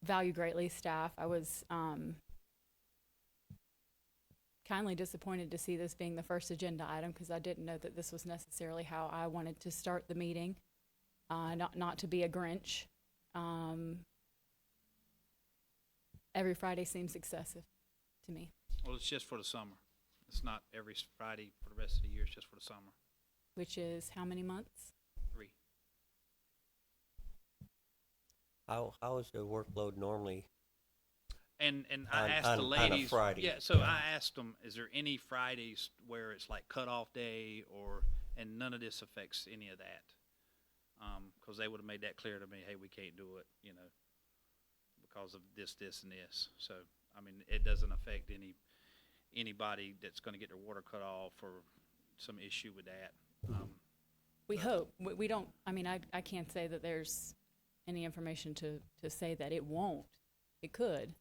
D: value greatly staff. I was kindly disappointed to see this being the first agenda item because I didn't know that this was necessarily how I wanted to start the meeting. Not to be a Grinch. Every Friday seems excessive to me,
G: Well, it's just for the summer. It's not every Friday for the rest of the year. It's just for the summer.
D: which is how many months?
G: 3.
H: How is their workload normally?
G: And I asked the
H: on a
G: ladies.
H: Friday.
G: Yeah, so I asked them, is there any Fridays where it's like cutoff day and none of this affects any of that? Because they would have made that clear to me, hey, we can't do it, because of this, and this. So, I mean, it doesn't affect anybody that's going to get their water cut off or some issue with that.
D: We hope. We don't, I mean, I can't say that there's any information to say that it won't. It could.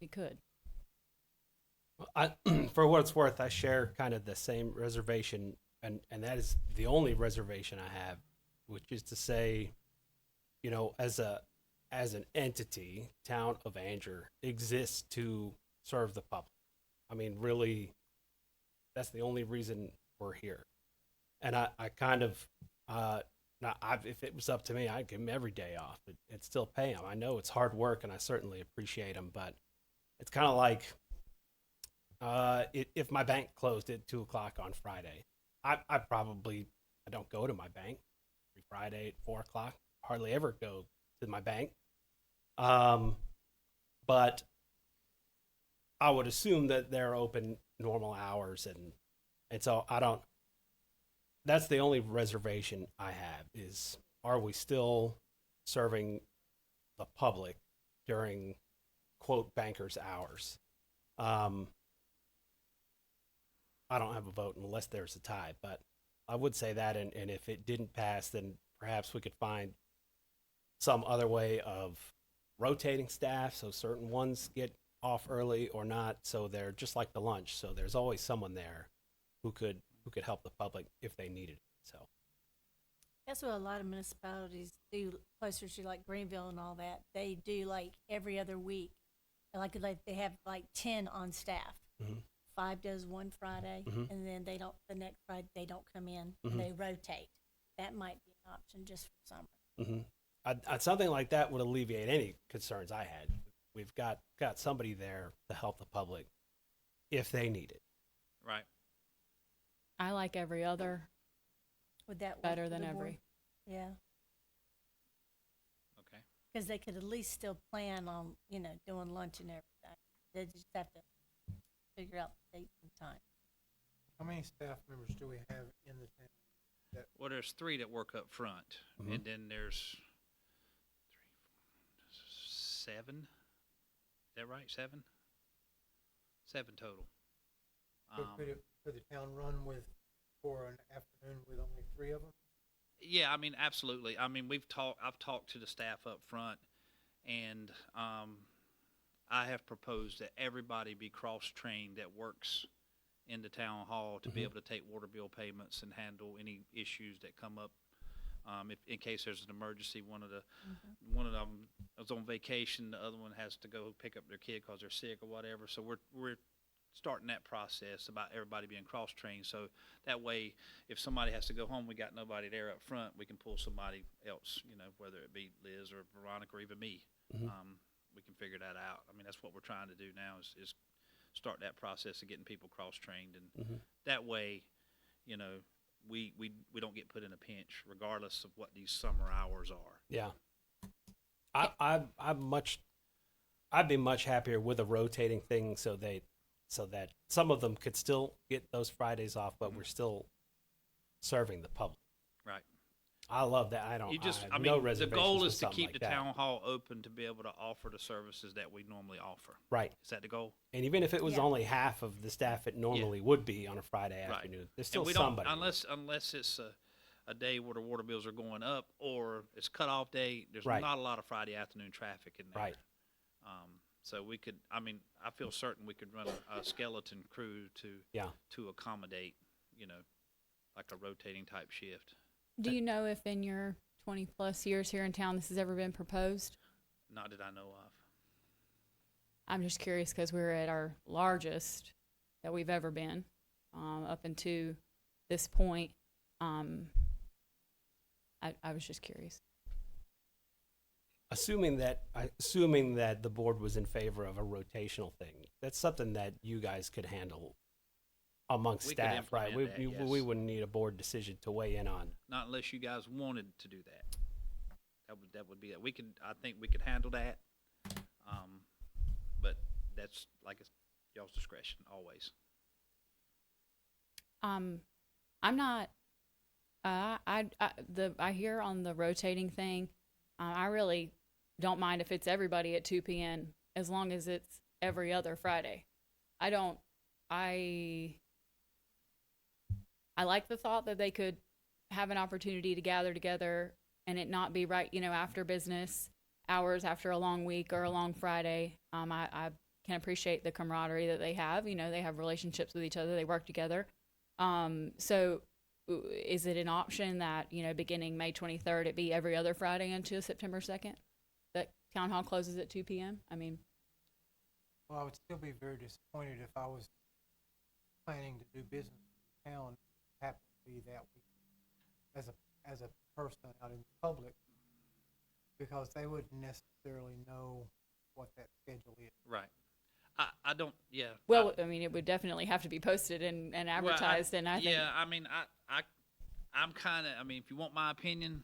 D: It could.
A: For what it's worth, I share kind of the same reservation, and that is the only reservation I have, which is to say, as an entity, Town of Anger exists to serve the public. I mean, really, that's the only reason we're here. And I kind of, if it was up to me, I'd give them every day off and still pay them. I know it's hard work, and I certainly appreciate them, but it's kind of like, if my bank closed at 2 o'clock on Friday, I don't go to my bank every Friday at 4 o'clock. Hardly ever go to my bank. But I would assume that they're open normal hours, and so that's the only reservation I have is, are we still serving the public during quote bankers hours? I don't have a vote unless there's a tie, but I would say that, and if it didn't pass, then perhaps we could find some other way of rotating staff so certain ones get off early or not, so they're just like the lunch, so there's always someone there who could help the public if they needed it. So
C: That's what a lot of municipalities do closer to like Greenville and all that. They do like every other week. Like they have like 10 on staff.
A: Mhm.
C: 5 does one Friday,
A: Mhm.
C: and then the next Friday they don't come in,
A: Mhm.
C: and they rotate. That might be option just for summer.
A: Something like that would alleviate any concerns I had. We've got somebody there to help the public if they need it.
G: Right.
D: I like every other
C: Would that work
D: better
C: for
D: than
C: the board?
D: every.
C: Yeah,
G: Okay.
C: because they could at least still plan on, doing lunch and everything. They just have to figure out the dates and time.
B: How many staff members do we have in the town?
G: Well, there's 3 that work up front,
A: Mhm.
G: and then there's 7. Is that right? 7? 7 total.
B: Could the town run for an afternoon with only 3 of them?
G: Yeah, I mean, absolutely. I mean, I've talked to the staff up front, and I have proposed that everybody be cross-trained that works in the town hall to be able to take water bill payments and handle any issues that come up. If in case there's an emergency, one of them is on vacation, the other one has to go pick up their kid because they're sick or whatever. So we're starting that process about everybody being cross-trained. So that way, if somebody has to go home, we got nobody there up front, we can pull somebody else, whether it be Liz or Veronica or even me. We can figure that out. I mean, that's what we're trying to do now is start that process of getting people cross-trained. And that way, we don't get put in a pinch regardless of what these summer hours are.
A: Yeah. I'd be much happier with a rotating thing so that some of them could still get those Fridays off, but we're still serving the public.
G: Right.
A: I love that. I have no
G: the
A: reservations
G: goal
A: with
G: is to
A: something
G: keep
A: like
G: the
A: that.
G: town hall open to be able to offer the services that we normally offer.
A: Right.
G: Is that the goal?
A: And even if it was
C: Yeah.
A: only half of the staff it normally would be on a Friday
G: Right.
A: afternoon, there's still
G: And we
A: somebody.
G: don't, unless it's a day where the water bills are going up or it's cutoff day, there's
A: Right.
G: not a lot of Friday afternoon traffic in there.
A: Right.
G: So we could, I feel certain we could run a skeleton crew to accommodate, like a rotating type shift.
D: Do you know if in your 20+ years here in town this has ever been proposed?
G: Not that I know of.
D: I'm just curious because we're at our largest that we've ever been up until this point. I was just curious.
A: Assuming that the board was in favor of a rotational thing, that's something that you guys could handle amongst
G: We could
A: staff, right?
G: implement that, yes.
A: We wouldn't need a board decision to weigh in on.
G: Not unless you guys wanted to do that. That would be it. I think we could handle that. But that's it's y'all's discretion always.
D: I'm not. I hear on the rotating thing. I really don't mind if it's everybody at 2 p.m. as long as it's every other Friday. I like the thought that they could have an opportunity to gather together and it not be right, after business hours, after a long week or a long Friday. I can appreciate the camaraderie that they have. They have relationships with each other. They work together. So is it an option that, beginning May 23rd, it be every other Friday until September 2nd? That town hall closes at 2 p.m.?
B: Well, I would still be very disappointed if I was planning to do business in town, happen to be that week as a person out in the public, because they wouldn't necessarily know what that schedule is.
G: Right. I don't. Yeah.
D: Well, it would definitely have to be posted and advertised, and I think.
G: Yeah, I'm kind of. If you want my opinion,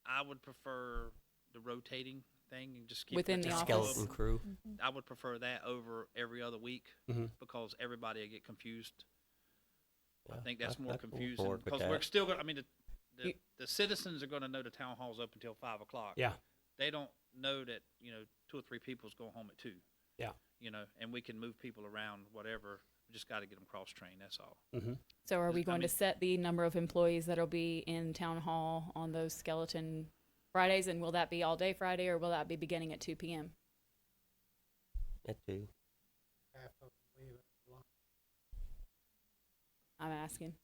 G: I would prefer the rotating thing and just keep
D: Within the
G: town
D: office.
H: Skeleton crew.
G: I would prefer that over every other week
A: Mhm.
G: because everybody will get confused. I
H: Yeah,
G: think that's more
H: I'd go
G: confusing
H: forward with
G: because
H: that.
G: we're still going. The
D: You-
G: the citizens are going to know the town hall's up until 5 o'clock.
A: Yeah.
G: They don't know that 2 or 3 people's going home at 2.
A: Yeah.
G: And we can move people around, whatever. We just got to get them cross trained. That's all.
A: Mm-hmm.
D: So are we
G: I
D: going to
G: mean-
D: set the number of employees that'll be in town hall on those skeleton Fridays? And will that be all day Friday or will that be beginning at 2 p.m.?
H: That too.
B: Half of them leave at lunch.
D: I'm asking.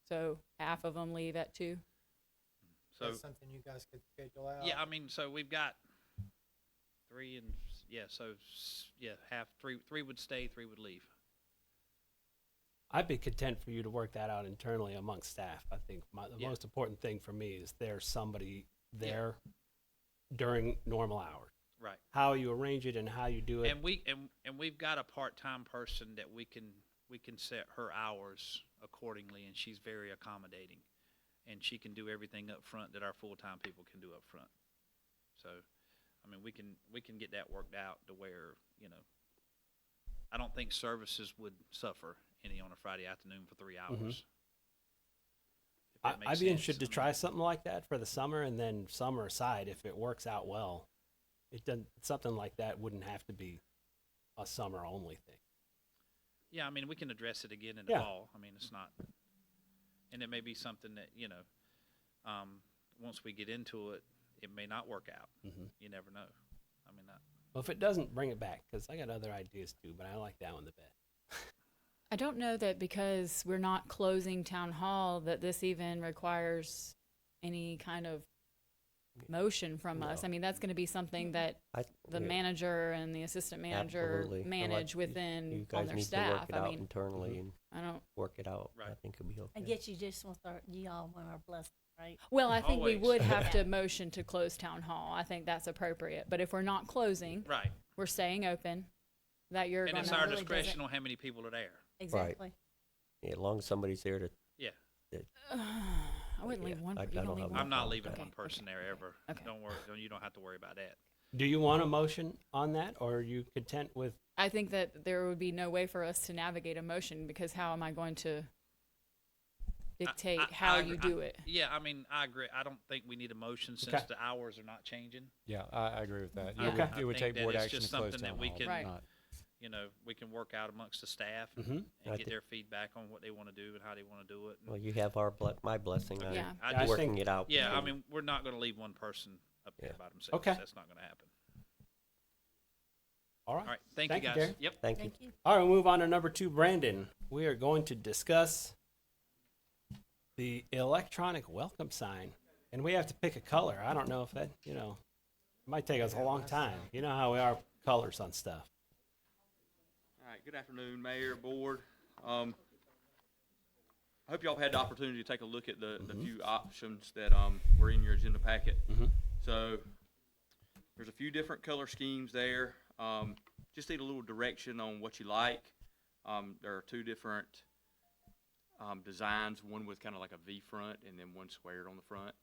D: So half of them leave at 2?
G: So
B: That's something you guys could schedule out.
G: yeah, so we've got 3 and half 3 would stay, 3 would leave.
A: I'd be content for you to work that out internally amongst staff. I think the
G: Yeah.
A: most important thing for me is there's somebody there during normal hours.
G: Right.
A: How you arrange it and how you do it.
G: And we've got a part-time person that we can set her hours accordingly, and she's very accommodating, and she can do everything up front that our full-time people can do up front. So, I mean, we can get that worked out to where, you know, I don't think services would suffer any on a Friday afternoon for 3 hours.
A: Mhm.
G: If that makes
A: I'd be
G: sense.
A: interested to
G: I mean,
A: try something like that for the summer, and then summer aside, if it works out well, it doesn't, something like that wouldn't have to be a summer only thing.
G: Yeah, I mean, we can address it again in the
A: Yeah.
G: fall. I mean, it's not, and it may be something that, you know, once we get into it, it may not work out.
A: Mhm.
G: You never know. I mean,
A: Well, if it doesn't, bring it back, because I got other ideas too, but I like that one the best.
D: I don't know that because we're not closing town hall that this even requires any kind of motion from us.
H: No.
D: I mean, that's going to be something that the manager and the assistant manager
H: Absolutely.
D: manage
H: You
D: within
H: guys
D: on their
H: need
D: staff.
H: to work it
D: I
H: out
D: mean,
H: internally and
D: I don't.
H: work it out. I
G: Right.
H: think it'll be okay.
C: I get you just want y'all want our blessing, right?
D: Well, I think we
G: Always.
D: would have to motion to close town hall. I think that's appropriate. But if we're not closing,
G: right.
D: we're staying open. That you're
G: And
D: going
G: it's
D: to
G: our
C: really
G: discretion on how many people are there.
C: Exactly.
H: Yeah, as long as somebody's there to,
G: Yeah.
D: I wouldn't leave
H: Yeah,
D: one.
H: I
D: You
H: don't
D: don't leave
H: have
D: one.
G: I'm not
H: problem
G: leaving
H: with
G: one
H: that.
G: person there ever.
D: Okay.
G: Don't worry. You don't have to worry about that.
A: Do you want a motion on that, or are you content with?
D: I think that there would be no way for us to navigate a motion because how am I going to dictate how
G: I
D: you
G: agree.
D: do it?
G: Yeah, I mean, I agree. I don't think we need a motion since
A: Okay.
G: the hours are not changing.
J: Yeah, I agree with that.
G: I-
J: It would,
G: I
J: it would
G: think
J: take
G: that
J: board
G: it's
J: action to
G: just
J: close
G: something that
J: town
G: we
J: hall,
G: can-
J: but
D: Right.
J: not.
G: You know, we can work out amongst the staff
A: Mhm.
G: and
H: I
G: get
H: think-
G: their feedback on what they want to do and how they want to do it. And-
H: well, you have my blessing on
D: Yeah.
G: I
A: I
G: just,
H: working
A: think-
H: it out.
G: yeah, I
H: between-
G: mean, we're not going to leave one person up there
H: Yeah.
G: by themselves.
A: Okay.
G: That's not going to happen.
A: All right.
G: All right. Thank
A: Thank
G: you,
A: you,
G: guys.
A: Gary.
G: Yep.
H: Thank you.
C: Thank you.
A: All right, we'll move on to number 2, Brandon. We are going to discuss the electronic welcome sign, and we have to pick a color. I don't know if that, it might take us a long time. You know how we are with colors on stuff.
K: All right, good afternoon, Mayor, Board. I hope y'all had the opportunity to take a look at the few options that were in your agenda packet.
A: Mhm.
K: So there's a few different color schemes there. Just need a little direction on what you like. There are 2 different designs, one with kind of like a V front and then one squared on the front.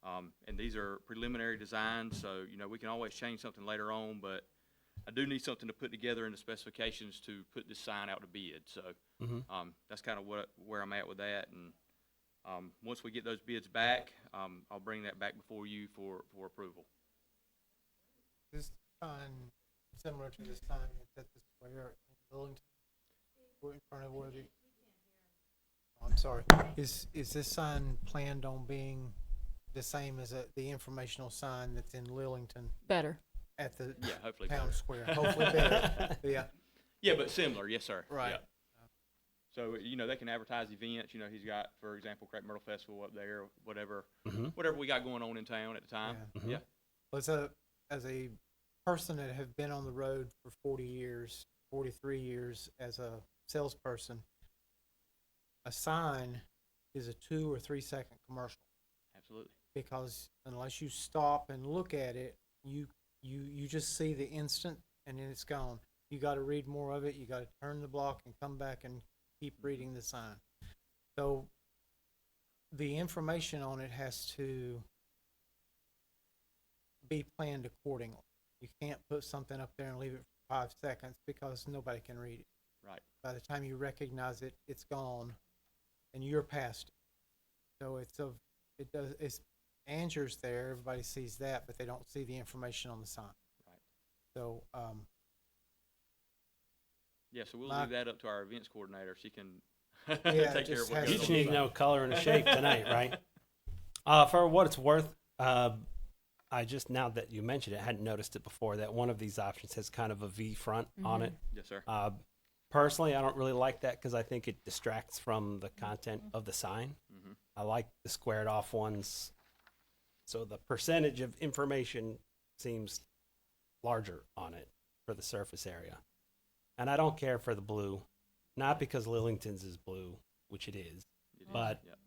K: And these are preliminary designs, so, we can always change something later on, but I do need something to put together in the specifications to put this sign out to bid. So that's kind of where I'm at with that. And once we get those bids back, I'll bring that back before you for approval.
B: This sign, similar to the sign that's at the square in Billington, in front of where the, oh, I'm sorry, is this sign planned on being the same as the informational sign that's in Lillington
D: Better.
B: at the
K: Yeah, hopefully
B: town
K: better.
B: square? Hopefully better, yeah.
K: Yeah, but similar, yes, sir.
B: Right.
K: Yeah. So, they can advertise events, he's got, for example, Crepe Myrtle Festival up there, whatever we got going on in town at the time.
B: Yeah.
K: Yeah.
B: Well, as a person that have been on the road for 40 years, 43 years as a salesperson, a sign is a 2 or 3 second commercial,
K: Absolutely.
B: because unless you stop and look at it, you just see the instant and then it's gone. You got to read more of it. You got to turn the block and come back and keep reading the sign. So the information on it has to be planned accordingly. You can't put something up there and leave it for 5 seconds because nobody can read it.
K: Right.
B: By the time you recognize it, it's gone and you're past it. So it's Anger's there, everybody sees that, but they don't see the information on the sign.
K: Right.
B: So,
K: Yeah, so we'll
B: My-
K: leave that up to our events coordinator. She can
B: Yeah,
K: take care
B: just
K: of what
B: has
A: You
K: goes
A: just
K: on.
A: need to know color and shape tonight, right? For what it's worth, I just, now that you mentioned it, hadn't noticed it before, that one of these options has kind of a V front on it.
K: Yes, sir.
A: Personally, I don't really like that because I think it distracts from the content of the sign.
K: Mhm.
A: I like the squared off ones. So the percentage of information seems larger on it for the surface area. And I don't care for the blue. not because Lillington's is blue, which it is,
K: It is,
A: but
K: yep.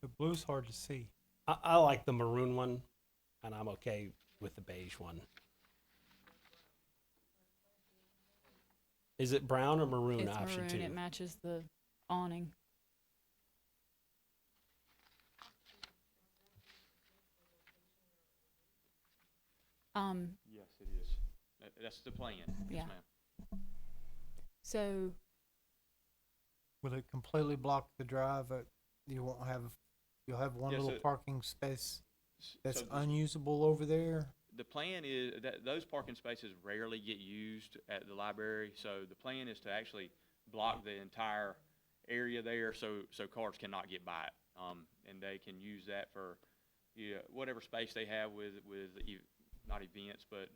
B: The blue's hard to see.
A: I like the maroon one, and I'm okay with the beige one. Is it brown or maroon
D: It's
A: option
D: maroon.
A: two?
D: It matches the awning.
K: Yes, it is. That's the plan.
D: Yeah.
K: Yes, ma'am.
D: So
B: Will it completely block the drive? You won't have, you'll have one
K: Yeah,
B: little
K: so-
B: parking space that's
K: So
B: unusable over there?
K: the plan is that those parking spaces rarely get used at the library, so the plan is to actually block the entire area there so cars cannot get by it. And they can use that for, whatever space they have with not events, but,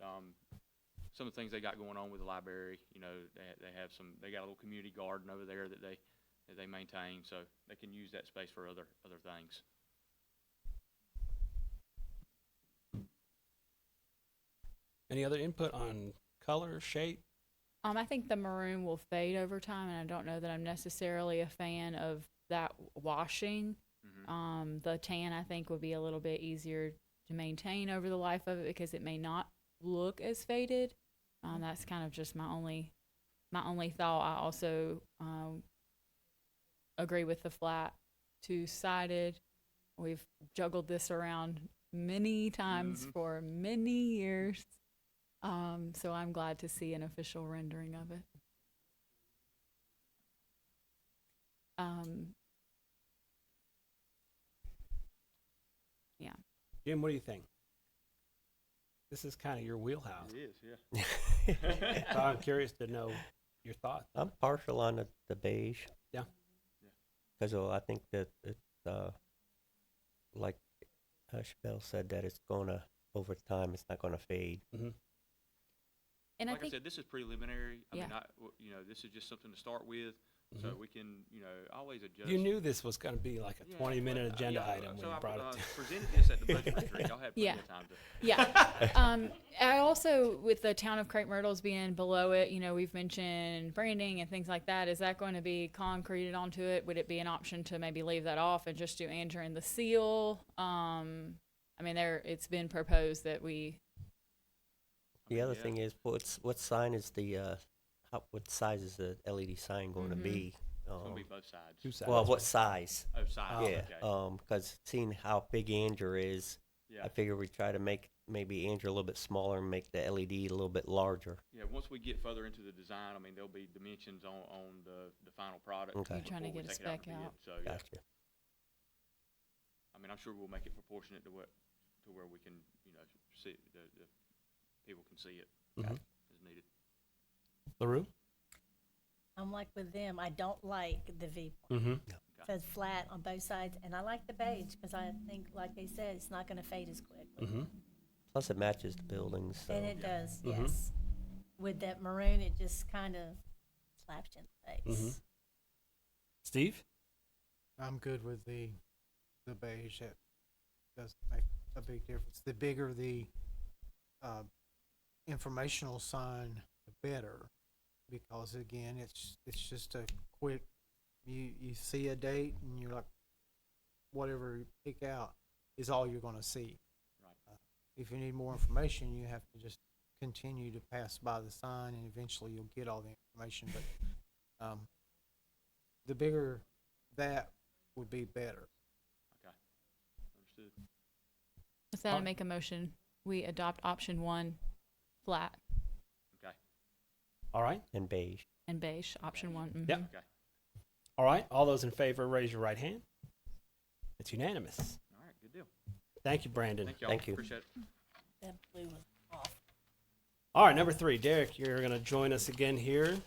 K: some of the things they got going on with the library. They got a little community garden over there that they maintain, so they can use that space for other things.
A: Any other input on color, shape?
D: I think the maroon will fade over time, and I don't know that I'm necessarily a fan of that washing.
K: Mhm.
D: The tan, I think, would be a little bit easier to maintain over the life of it because it may not look as faded. That's kind of just my only thought. I also agree with the flat two-sided. We've juggled this around many times
K: Mhm.
D: for many years. So I'm glad to see an official rendering of it. Yeah.
A: Jim, what do you think? This is kind of your wheelhouse.
K: It is, yeah.
A: So I'm curious to know your thoughts.
H: I'm partial on the beige.
A: Yeah.
H: Because I think that it's, like Chabelle said, that it's gonna, over time, it's not gonna fade.
A: Mm-hmm.
D: And
K: Like
D: I think,
K: I said, this is preliminary. I mean,
D: Yeah.
K: this is just something to start with, so we can, always adjust.
A: You knew this was going to be like a 20-minute agenda item when
K: so
A: you
K: I
A: brought it to.
K: presented this at the budget retreat. Y'all had plenty
D: Yeah.
K: of time to.
D: yeah. I also, with the town of Crepe Myrtles being below it, we've mentioned branding and things like that. Is that going to be concreted onto it? Would it be an option to maybe leave that off and just do Andrew and the seal? It's been proposed that we,
H: The other
K: yeah.
H: thing is, what sign is what size is the LED sign going to
D: Mhm.
H: be?
K: It's gonna be both sides.
A: Two sides.
H: Well, what size?
K: Oh, sides.
H: Yeah,
K: Okay.
H: because seeing how big Andrew is,
K: Yeah.
H: I figure we try to make maybe Andrew a little bit smaller and make the LED a little bit larger.
K: Yeah. Once we get further into the design, there'll be dimensions on the final product.
H: Okay.
D: You're trying to
K: before we
D: get a
K: take it out
D: spec
K: for bid.
D: out.
K: So yeah.
H: Gotcha.
K: I'm sure we'll make it proportionate to where we can, see the people can see it
A: Mhm.
K: as needed.
A: LaRue?
C: I'm like with them, I don't like the viewpoint.
A: Mm-hmm.
C: It says flat on both sides, and I like the beige, because I think, like they said, it's not gonna fade as quickly.
A: Mm-hmm.
H: Plus, it matches the buildings. So.
C: And it does,
A: Mhm.
C: yes. With that maroon, it just kinda slaps you in the face.
A: Mhm. Steve?
B: I'm good with the beige. That does make a big difference. The bigger the informational sign, the better, because again, it's just a quick. You see a date and you're like, whatever you pick out is all you're going to see.
K: Right.
B: If you need more information, you have to just continue to pass by the sign, and eventually you'll get all the information. But the bigger that would be better.
K: Okay. Understood.
D: with that, I make a motion. We adopt option 1, flat
K: Okay.
A: All right.
H: And beige.
D: and beige, option 1. Mhm.
A: Yep.
K: Okay.
A: All right. All those in favor, raise your right hand. It's unanimous.
K: All right. Good deal.
A: Thank you, Brandon.
K: Thank y'all.
H: Thank you.
K: Appreciate it.
C: That blue was off.
A: All right, number 3. Derek, you're going to join us again here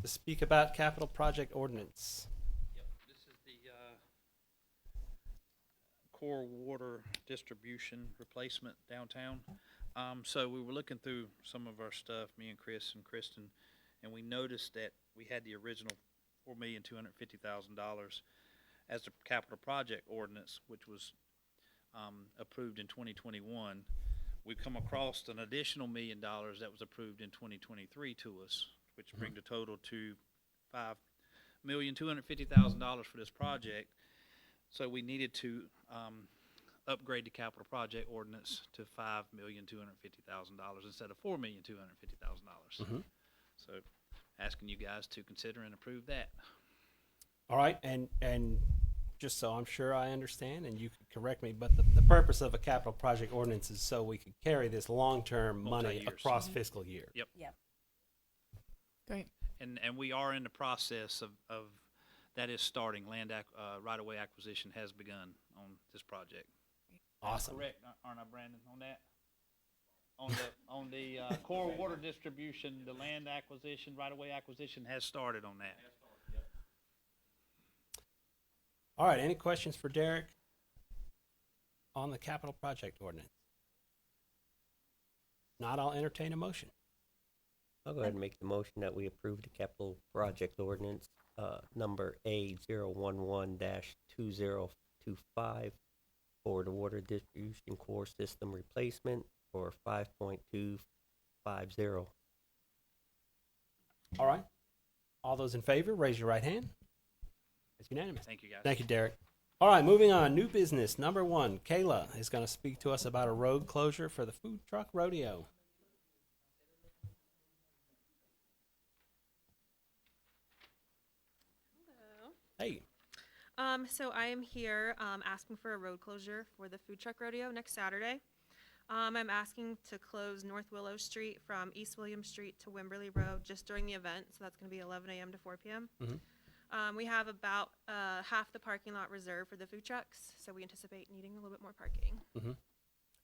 A: to speak about capital project ordinance.
G: Yep, this is the core water distribution replacement downtown. So we were looking through some of our stuff, me and Chris and Kristen, and we noticed that we had the original $4,250,000 as the capital project ordinance, which was approved in 2021. We've come across an additional $1 million that was approved in 2023 to us, which bring the total to $5,250,000 for this project. So we needed to upgrade the capital project ordinance to $5,250,000 instead of $4,250,000. So asking you guys to consider and approve that.
A: All right, and just so I'm sure I understand, and you could correct me, but the purpose of a capital project ordinance is so we could carry this long-term money
G: Multi-years.
A: across fiscal year.
G: Yep.
C: Yep.
D: Great.
G: And we are in the process of that is starting. Right-of-way acquisition has begun on this project.
A: Awesome.
G: Correct, aren't I, Brandon, on that? On the core water distribution, the land acquisition, right-of-way acquisition has started on that.
A: All right, any questions for Derek on the capital project ordinance? Not, I'll entertain a motion.
H: I'll go ahead and make the motion that we approve the capital project ordinance, number A011-2025 for the water distribution core system replacement for 5.250.
A: All right. All those in favor, raise your right hand. It's unanimous.
G: Thank you, guys.
A: Thank you, Derek. All right, moving on. New business number 1. Kayla is going to speak to us about a road closure for the food truck rodeo.
J: Hello.
A: Hey.
J: So I am here asking for a road closure for the food truck rodeo next Saturday. I'm asking to close North Willow Street from East William Street to Wimberley Road just during the event. So that's going to be 11 a.m. to 4 p.m. We have about half the parking lot reserved for the food trucks, so we anticipate needing a little bit more parking.
A: And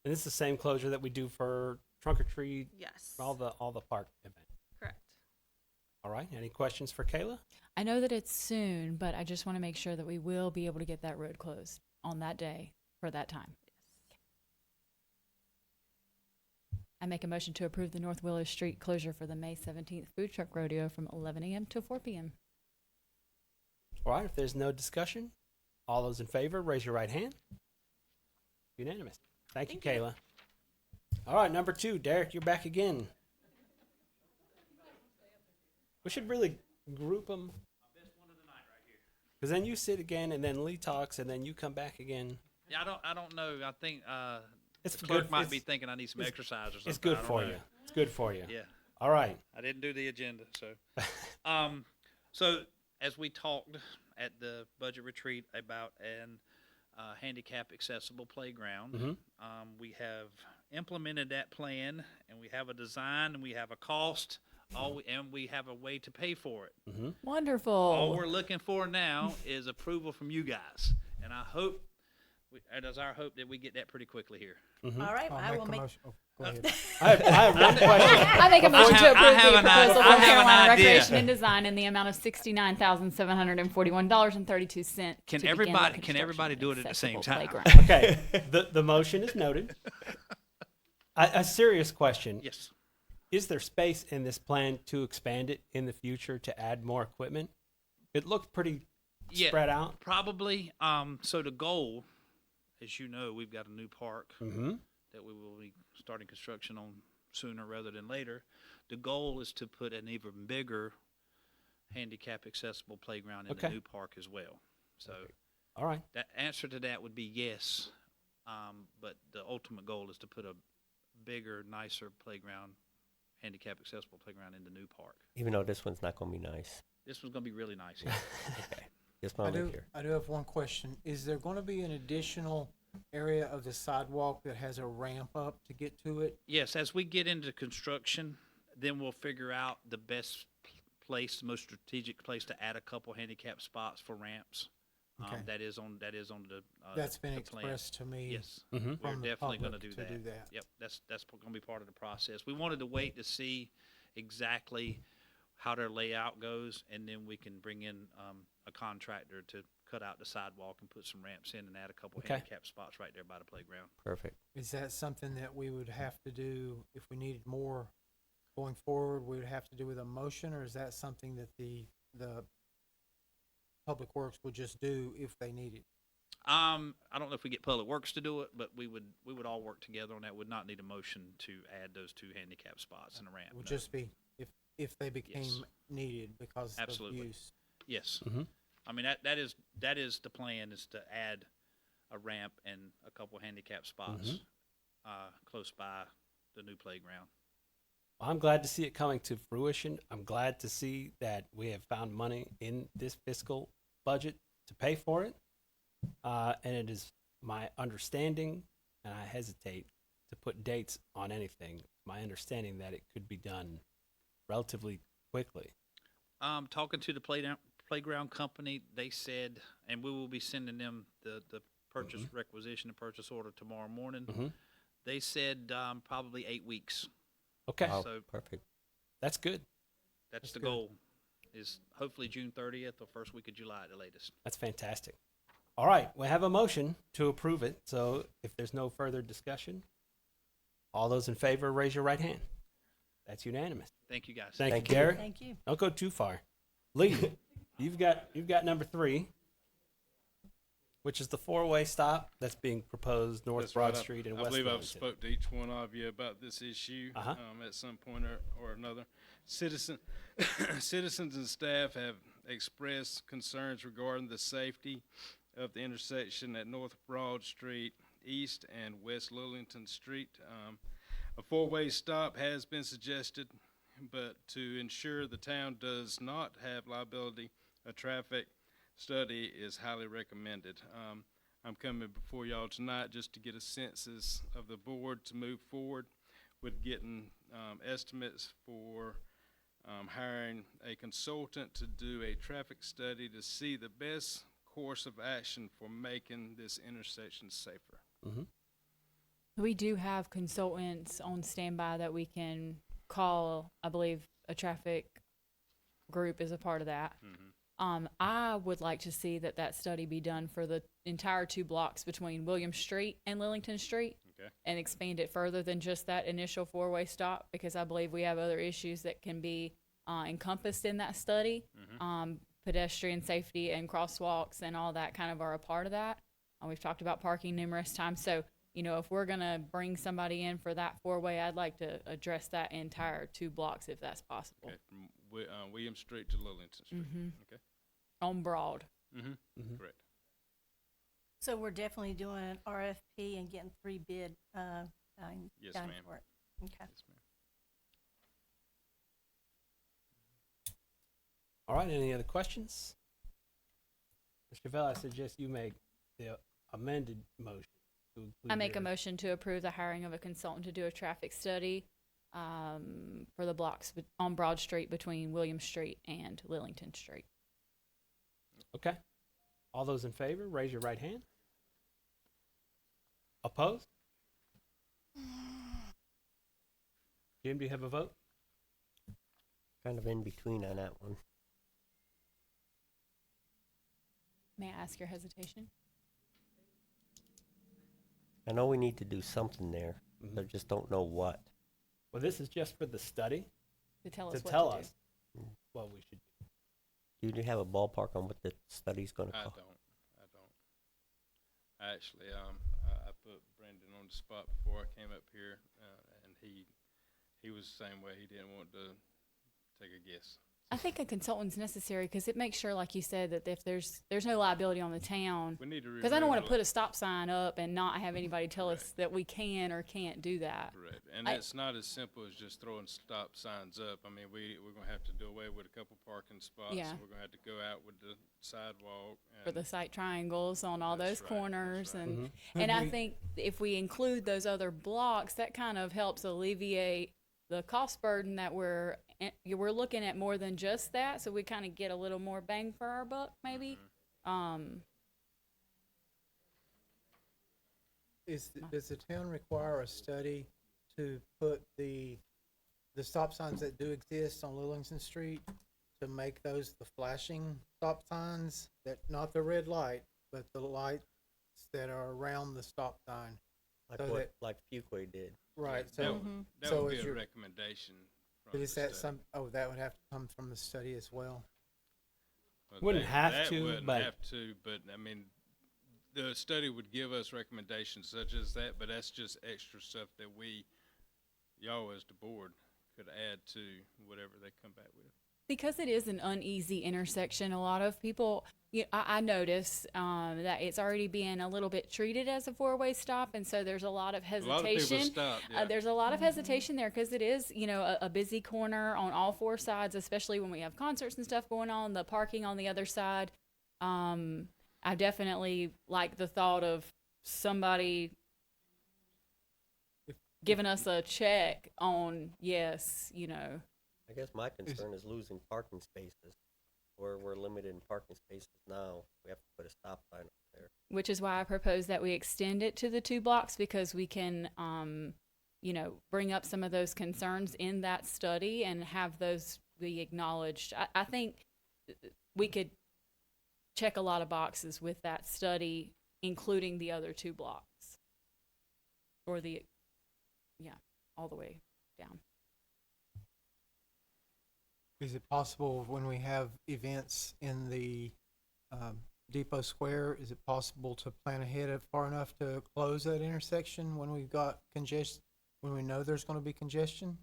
A: this is the same closure that we do for trunk or treat,
J: Yes.
A: all the park event.
J: Correct.
A: All right. Any questions for Kayla?
D: I know that it's soon, but I just want to make sure that we will be able to get that road closed on that day for that time. I make a motion to approve the North Willow Street closure for the May 17th food truck rodeo from 11 a.m. to 4 p.m.
A: All right. If there's no discussion, all those in favor, raise your right hand. Unanimous. Thank you, Kayla. All right. Number 2, Derek, you're back again. We should really group them. Because then you sit again, and then Lee talks, and then you come back again.
G: Yeah, I don't know. I think
A: It's
G: the clerk
A: good.
G: might
A: it's,
G: be thinking I need some exercise or something.
A: It's good
G: I don't
A: for
G: know.
A: you. It's good for you.
G: Yeah.
A: All right.
G: I didn't do the agenda, so. So as we talked at the budget retreat about an handicap accessible playground, we have implemented that plan, and we have a design, and we have a cost, and we have a way to pay for it.
D: Wonderful.
G: All we're looking for now is approval from you guys, and I hope, it is our hope that we get that pretty quickly here.
C: All right, I will make.
B: motion. Oh, go ahead.
A: I have one question.
D: I make a motion to approve the proposal
G: I
D: from
G: have an
D: Carolina
G: idea.
D: Recreation and Design in the amount of $69,741.32.
G: Can
D: to begin the
G: everybody do it at the same
D: construction
G: time?
D: playground.
A: Okay. The motion is noted. A serious question.
G: Yes.
A: Is there space in this plan to expand it in the future to add more equipment? It looked pretty spread out.
G: Probably. So the goal, as you know, we've got a new park that we will be starting construction on sooner rather than later. The goal is to put an even bigger handicap accessible playground in the new park as well. So
A: All right.
G: the answer to that would be yes. But the ultimate goal is to put a bigger, nicer playground, handicap accessible playground in the new park.
H: Even though this one's not going to be nice.
G: This one's going to be really nice.
H: Okay. Just
B: I
H: want to
B: do,
H: make sure.
B: I do have one question. Is there going to be an additional area of the sidewalk that has a ramp up to get to it?
G: Yes, as we get into construction, then we'll figure out the best place, the most strategic place to add a couple handicap spots for ramps.
B: Okay.
G: That is on the.
B: That's been
G: the plan.
B: expressed to me.
G: Yes,
A: Mm-hmm.
G: we're
B: from the
G: definitely going to
B: public
G: do
B: to
G: that.
B: do that.
G: Yep, that's going to be part of the process. We wanted to wait to see exactly how their layout goes, and then we can bring in a contractor to cut out the sidewalk and put some ramps in and add a couple handicap spots right there by the playground.
H: Perfect.
B: Is that something that we would have to do if we needed more going forward? We would have to do with a motion, or is that something that the Public Works would just do if they needed?
G: I don't know if we get Public Works to do it, but we would all work together on that. Would not need a motion to add those 2 handicap spots and a ramp.
B: It would
G: no.
B: just be if if they became needed because
G: Absolutely.
B: of use.
G: Yes.
A: Mhm.
G: I mean, that is the plan, is to add a ramp and a couple handicap spots close by the new playground.
A: Well, I'm glad to see it coming to fruition. I'm glad to see that we have found money in this fiscal budget to pay for it. And it is my understanding, and I hesitate to put dates on anything, my understanding that it could be done relatively quickly.
G: Talking to the playground company, they said, and we will be sending them the purchase requisition and purchase order tomorrow morning.
A: Mhm.
G: They said probably 8 weeks.
A: Okay,
H: Wow,
G: So
H: perfect.
A: that's good.
G: that's the
B: good.
G: goal, is hopefully June 30th or first week of July at the latest.
A: That's fantastic. All right, we have a motion to approve it. So if there's no further discussion, all those in favor, raise your right hand. That's unanimous.
G: Thank you, guys.
A: Thank
H: Thank
A: you,
H: you.
A: Garrett.
C: Thank you.
A: Don't go too far. Lee, you've got number 3, which is the 4-way stop that's being proposed North
I: That's
A: Broad
I: right.
A: Street and
I: I
A: West
I: believe I've
A: Wellington.
I: spoke to each one of you about this issue
A: Uh-huh.
I: at some point or another. Citizens and staff have expressed concerns regarding the safety of the intersection at North Broad Street East and West Lillington Street. A 4-way stop has been suggested, but to ensure the town does not have liability, a traffic study is highly recommended. I'm coming before y'all tonight just to get a census of the board to move forward with getting estimates for hiring a consultant to do a traffic study to see the best course of action for making this intersection safer.
D: We do have consultants on standby that we can call. I believe a traffic group is a part of that. I would like to see that study be done for the entire 2 blocks between William Street and Lillington Street,
I: Okay.
D: and expand it further than just that initial 4-way stop, because I believe we have other issues that can be encompassed in that study. Pedestrian safety and crosswalks and all that kind of are a part of that. We've talked about parking numerous times. So, if we're going to bring somebody in for that 4-way, I'd like to address that entire 2 blocks if that's possible.
I: Okay, from William Street to Lillington Street. Okay.
D: On Broad.
I: Correct.
C: So we're definitely doing an RFP and getting 3 bid
I: Yes,
C: done
I: ma'am.
C: for it. Okay.
I: Yes, ma'am.
A: All right, any other questions? Mr. Vell, I suggest you make the amended motion to include
D: I make a
A: your-
D: motion to approve the hiring of a consultant to do a traffic study for the blocks on Broad Street between William Street and Lillington Street.
A: Okay. All those in favor, raise your right hand. Opposed? Jim, do you have a vote?
H: Kind of in between on that one.
D: May I ask your hesitation?
H: I know we need to do something there, but I just don't know what.
A: Well, this is just for the study
D: To tell
A: to
D: us what
A: tell
D: to
A: us what we should do.
H: Do you have a ballpark on what the study's gonna
I: I
H: cost?
I: don't. Actually, I put Brendan on the spot before I came up here, and he was the same way. He didn't want to take a guess.
D: I think a consultant's necessary because it makes sure, like you said, that if there's no liability on the town.
I: We need to
D: Because I don't want to
I: remove
D: put a stop sign up and not have anybody tell us that we can or can't do that.
I: Correct, and
D: I-
I: it's not as simple as just throwing stop signs up. I mean, we're gonna have to do away with a couple parking spots.
D: Yeah.
I: And we're gonna have to go out with the sidewalk.
D: For the site triangles on all
I: That's
D: those
I: right, that's
D: corners
I: right.
D: and
A: Mm-hmm.
D: and I think if we include those other blocks, that kind of helps alleviate the cost burden that we're looking at more than just that, so we kind of get a little more bang for our buck, maybe.
B: Does the town require a study to put the stop signs that do exist on Lillington Street, to make those the flashing stop signs, that, not the red light, but the lights that are around the stop sign?
H: Like
B: So
H: what, like Fuquay did.
B: Right,
I: That
B: so,
I: would, that
B: so
I: would be
B: is
I: a
B: your-
I: recommendation from
B: but is
I: the
B: that
I: study.
B: that would have to come from the study as well?
I: Well,
A: Wouldn't have
I: that
A: to,
I: wouldn't
A: but-
I: have to, but I mean, the study would give us recommendations such as that, but that's just extra stuff that y'all as the board could add to whatever they come back with.
D: Because it is an uneasy intersection, a lot of people, I notice that it's already being a little bit treated as a four-way stop, and so there's a lot of
I: A lot of people
D: hesitation.
I: stop, yeah.
D: There's a lot of hesitation there because it is, a busy corner on all four sides, especially when we have concerts and stuff going on. The parking on the other side, I definitely like the thought of somebody giving us a check on yes,
H: I guess my concern is losing parking spaces. We're limited in parking spaces now. We have to put a stop sign up there.
D: which is why I propose that we extend it to the 2 blocks, because we can, bring up some of those concerns in that study and have those be acknowledged. I think we could check a lot of boxes with that study, including the other 2 blocks. Or all the way down.
B: Is it possible when we have events in the Depot Square, is it possible to plan ahead far enough to close that intersection when we've got congestion, when we know there's going to be congestion,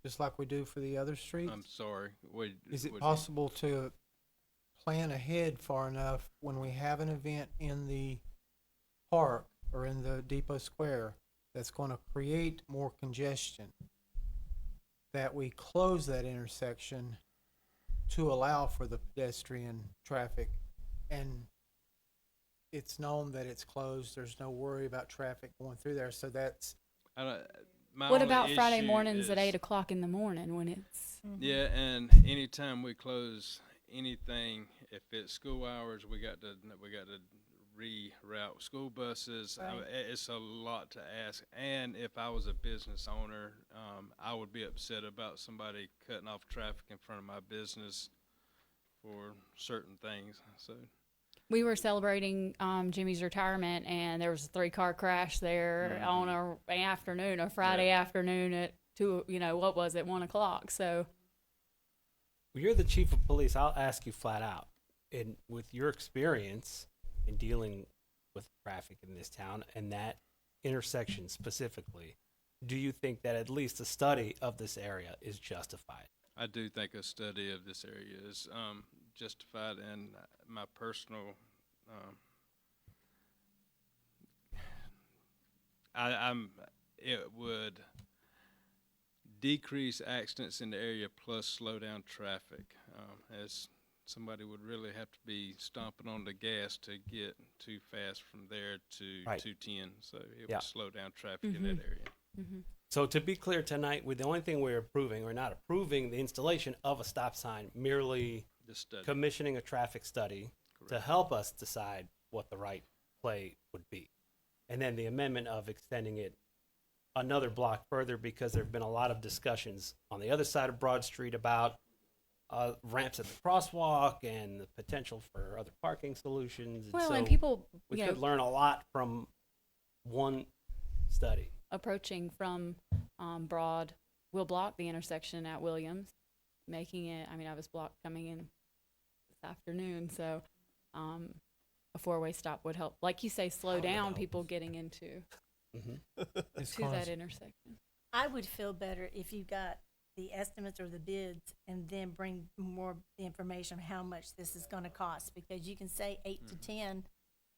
B: just like we do for the other streets?
I: I'm sorry.
B: Is it possible to plan ahead far enough when we have an event in the park or in the Depot Square that's going to create more congestion, that we close that intersection to allow for the pedestrian traffic, and it's known that it's closed, there's no worry about traffic going through there, so that's
I: my
D: What
I: only
D: about Friday
I: issue
D: mornings at
I: is-
D: 8 o'clock in the morning when it's...
I: Yeah, and anytime we close anything, if it's school hours, we got to reroute school buses.
C: Right.
I: It's a lot to ask. And if I was a business owner, I would be upset about somebody cutting off traffic in front of my business for certain things. So
D: We were celebrating Jimmy's retirement, and there was a 3-car crash there on a Friday afternoon at 1 o'clock. So
A: Well, you're the chief of police. I'll ask you flat out, and with your experience in dealing with traffic in this town and that intersection specifically, do you think that at least a study of this area is justified?
I: I do think a study of this area is justified, and my personal it would decrease accidents in the area plus slow down traffic, as somebody would really have to be stomping on the gas to get too fast from there to
A: Right.
I: 210, so it
A: Yeah.
I: would slow down traffic in that area.
A: So to be clear tonight, the only thing we're approving, we're not approving the installation of a stop sign, merely
I: The study.
A: commissioning a traffic study to
I: Correct.
A: help us decide what the right play would be. And then the amendment of extending it another block further, because there have been a lot of discussions on the other side of Broad Street about ramps at the crosswalk and the potential for other parking solutions.
D: and
A: so
D: people,
A: we could learn a lot from one study.
D: approaching from Broad will block the intersection at Williams, making it, I was blocked coming in this afternoon, so a 4-way stop would help. Like you say, slow
A: would
D: down
A: help.
D: people getting into
B: it's
D: to that intersection.
C: I would feel better if you got the estimates or the bids and then bring more information on how much this is gonna cost, because you can say 8 to 10,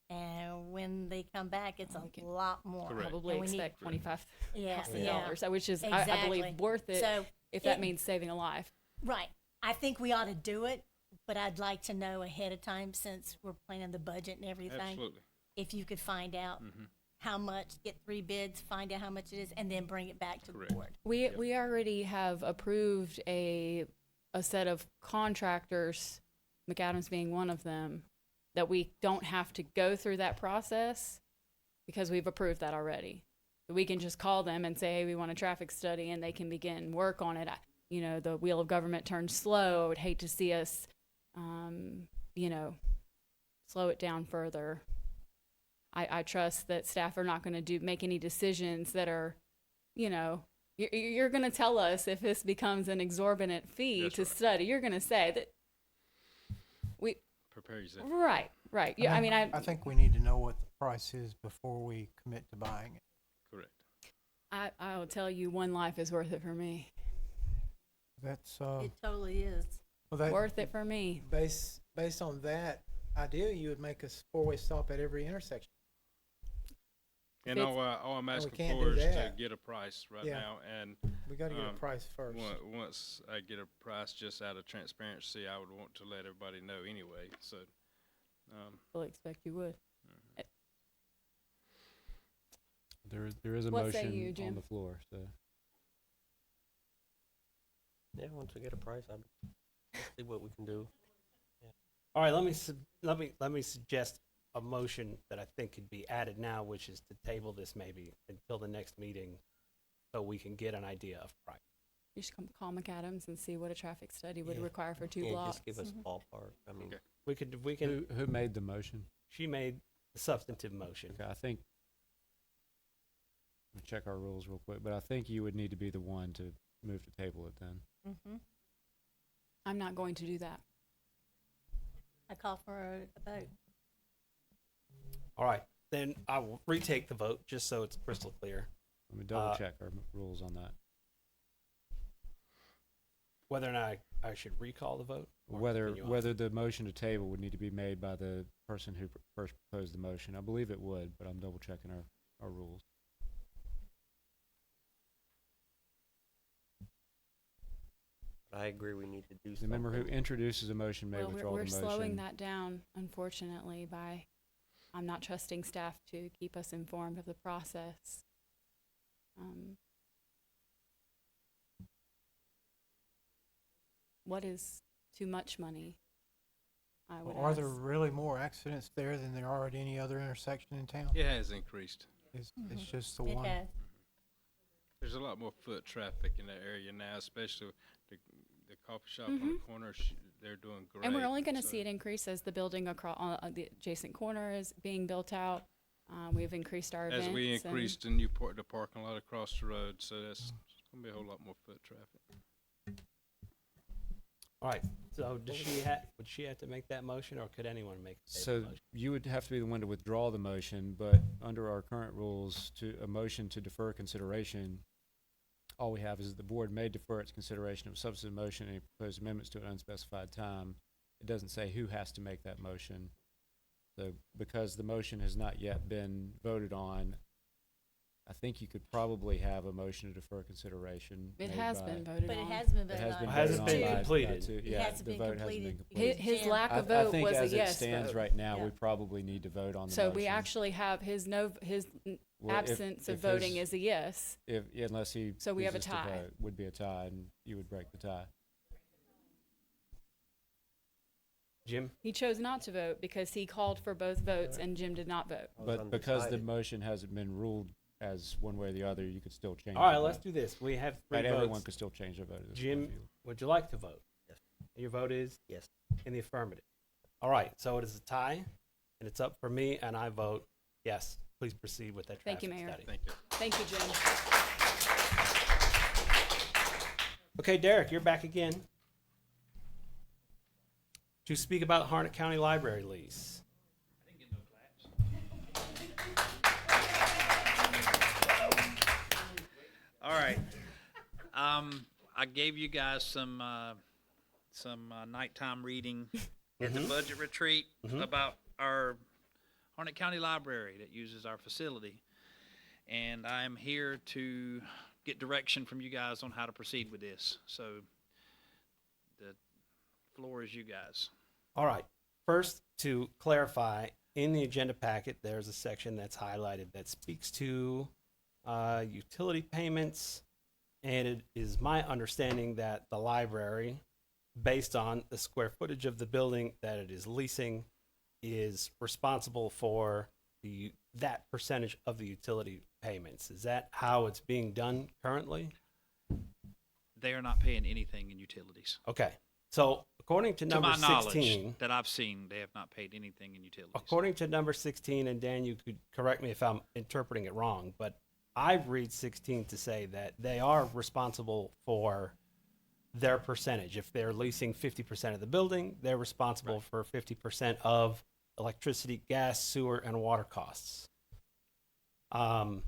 C: and when they come back, it's a
D: We can
C: lot more.
I: Correct.
D: Probably
C: And we need-
D: expect $25,000,
C: Yeah,
D: which is, I
C: exactly.
D: believe, worth it
C: So,
D: if that
C: it-
D: means saving a life.
C: right, I think we ought to do it, but I'd like to know ahead of time, since we're planning the budget and everything.
I: Absolutely.
C: If you could find out how much, get 3 bids, find out how much it is, and then bring it back to
I: Correct.
C: the board.
D: We already have approved a set of contractors, McAdams being one of them, that we don't have to go through that process because we've approved that already. We can just call them and say, hey, we want a traffic study, and they can begin work on it. The wheel of government turns slow. I would hate to see us, slow it down further. I trust that staff are not going to make any decisions that are, you're going to tell us if this becomes an exorbitant fee
I: That's
D: to
I: right.
D: study. You're going to say that
I: Prepare yourself.
D: right. Yeah,
B: I think we need to know what the price is before we commit to buying it.
I: Correct.
D: I will tell you, one life is worth it for me.
B: That's,
C: It totally is.
B: well, that,
D: Worth it for me.
B: based on that idea, you would make a four-way stop at every intersection.
I: And
D: If it's-
I: all I'm
B: we
I: asking
B: can't
I: for
B: do
I: is to
B: that.
I: get a price right
B: Yeah.
I: now, and
B: We gotta get a
I: Um,
B: price first.
I: once I get a price, just out of transparency, I would want to let everybody know anyway, so,
D: Fully expect you would.
L: There is a
D: What say
L: motion
D: you,
L: on
D: Jim?
L: the floor, so.
H: Yeah, once we get a price, let's see what we can do.
A: All right, let me suggest a motion that I think could be added now, which is to table this maybe until the next meeting, so we can get an idea of price.
D: You should call McAdams and see what a traffic study would
H: Yeah.
D: require for 2
H: Yeah,
D: blocks.
H: just give us a ballpark. I mean,
I: Okay.
A: We can.
L: Who made the motion?
A: She made the substantive motion.
L: Okay, I think, let me check our rules real quick, but I think you would need to be the one to move to table it then.
C: Mm-hmm.
D: I'm not going to do that.
C: I call for a vote.
A: All right, then I will retake the vote just so it's crystal clear.
L: Let me double check our rules on that.
A: Whether or not I should recall the vote? or
L: Whether,
A: continue on?
L: whether the motion to table would need to be made by the person who first proposed the motion. I believe it would, but I'm double checking our rules.
H: I agree, we need to do something.
L: The member who introduces a motion may
D: Well,
L: withdraw the
D: we're
L: motion.
D: slowing that down, unfortunately, by, I'm not trusting staff to keep us informed of the process. What is too much money? I would
B: Are there
D: ask.
B: really more accidents there than there are at any other intersection in town?
I: It has increased.
B: It's just the
C: It
B: one.
C: has.
I: There's a lot more foot traffic in that area now, especially the coffee shop on the corner, they're doing great.
D: And we're only gonna
I: so-
D: see it increase as the building across, the adjacent corner is being built out. We've increased our events.
I: As we
D: and-
I: increased the Newport, the parking lot across the road, so that's gonna be a whole lot more foot traffic.
A: All right, so would she have to make that motion, or could anyone make the
L: So
A: motion?
L: you would have to be the one to withdraw the motion, but under our current rules, a motion to defer consideration, all we have is that the board may defer its consideration of substantive motion and any proposed amendments to an unspecified time. It doesn't say who has to make that motion. So because the motion has not yet been voted on, I think you could probably have a motion to defer consideration.
D: It
L: made
D: has
L: by-
D: been voted
C: But it
D: on.
C: hasn't been
L: It
C: voted
L: has
C: on.
L: been
A: Well, hasn't
L: voted on
A: been
L: by
A: completed.
L: two-
C: It
L: Yeah,
C: hasn't
L: the
C: been
L: vote hasn't been
C: completed.
L: completed.
D: His
C: Jim.
D: lack of
L: I
D: vote
L: think
D: was a
L: as it
D: yes
L: stands
D: vote.
L: right now,
C: Yeah.
L: we probably need to vote on the
D: So
L: motion.
D: we actually have his
L: Well, if-
D: absence of
L: if
D: voting
L: his-
D: is a yes.
L: Unless he
D: So we have a
L: chooses to
D: tie.
L: vote, would be a tie, and you would break the tie.
A: Jim?
D: He chose not to vote because he called for both votes and Jim did not vote.
H: I was
L: But because the
H: undecided.
L: motion hasn't been ruled as one way or the other, you could still change.
A: All right,
L: your
A: let's
L: vote.
A: do this. We have three
L: Right, everyone
A: votes.
L: could still change their vote. at this point
A: Jim,
L: if you-
A: would you like to vote?
H: Yes.
A: Your vote is?
H: Yes.
A: In the affirmative. All right, so it is a tie, and it's up for me, and I vote yes. Please proceed with that
D: Thank
A: traffic
D: you, Mayor.
A: study.
I: Thank you.
D: Thank you, Jim.
A: Okay, Derek, you're back again to speak about Harnett County Library lease.
G: All right. I gave you guys some nighttime reading at the budget retreat about our Harnett County Library that uses our facility. And I am here to get direction from you guys on how to proceed with this. So the floor is you guys.
A: All right. First, to clarify, in the agenda packet, there's a section that's highlighted that speaks to utility payments. And it is my understanding that the library, based on the square footage of the building that it is leasing, is responsible for that percentage of the utility payments. Is that how it's being done currently?
G: They are not paying anything in utilities.
A: Okay. So according to
G: To
A: number
G: my
A: 16,
G: knowledge that I've seen, they have not paid anything in utilities.
A: according to number 16, and Dan, you could correct me if I'm interpreting it wrong, but I read 16 to say that they are responsible for their percentage. If they're leasing 50% of the building, they're responsible for 50% of electricity, gas, sewer, and water costs. So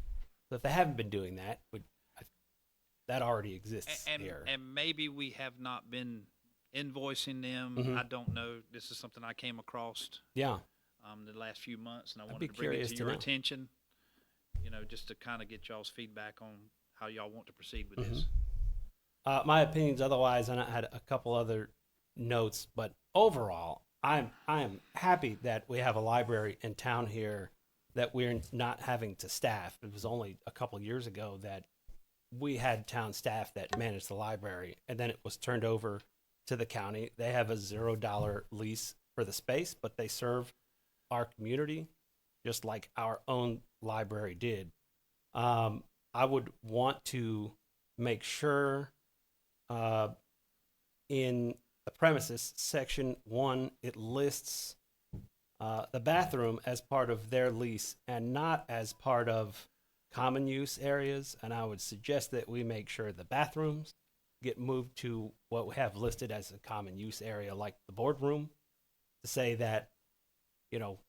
A: if they haven't been doing that, that already exists
G: And,
A: here.
G: and maybe we have not been invoicing them.
A: Mhm.
G: I don't know. This is something I came across
A: Yeah.
G: the last few months, and I
A: I'd
G: wanted
A: be
G: to bring it
A: curious
G: to
A: to
G: your
A: know.
G: attention. You know, just to kind of get y'all's feedback on how y'all want to proceed with
A: Mhm.
G: this.
A: My opinions otherwise, and I had a couple other notes, but overall, I'm happy that we have a library in town here that we're not having to staff. It was only a couple years ago that we had town staff that managed the library, and then it was turned over to the county. They have a $0 lease for the space, but they serve our community just like our own library did. I would want to make sure in the premises section 1 it lists the bathroom as part of their lease and not as part of common use areas, and I would suggest that we make sure the bathrooms get moved to what we have listed as a common use area, like the boardroom, to say that, you know,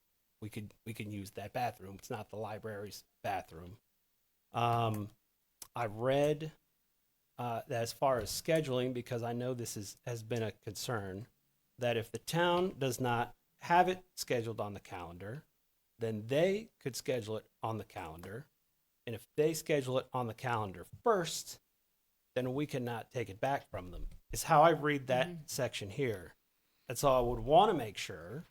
A: we can use that bathroom. It's not the library's bathroom. I read that as far as scheduling, because I know this has been a concern, that if the town does not have it scheduled on the calendar, then they could schedule it on the calendar. And if they schedule it on the calendar first, then we cannot take it back from them, is how I read that section here. And so I would want to make sure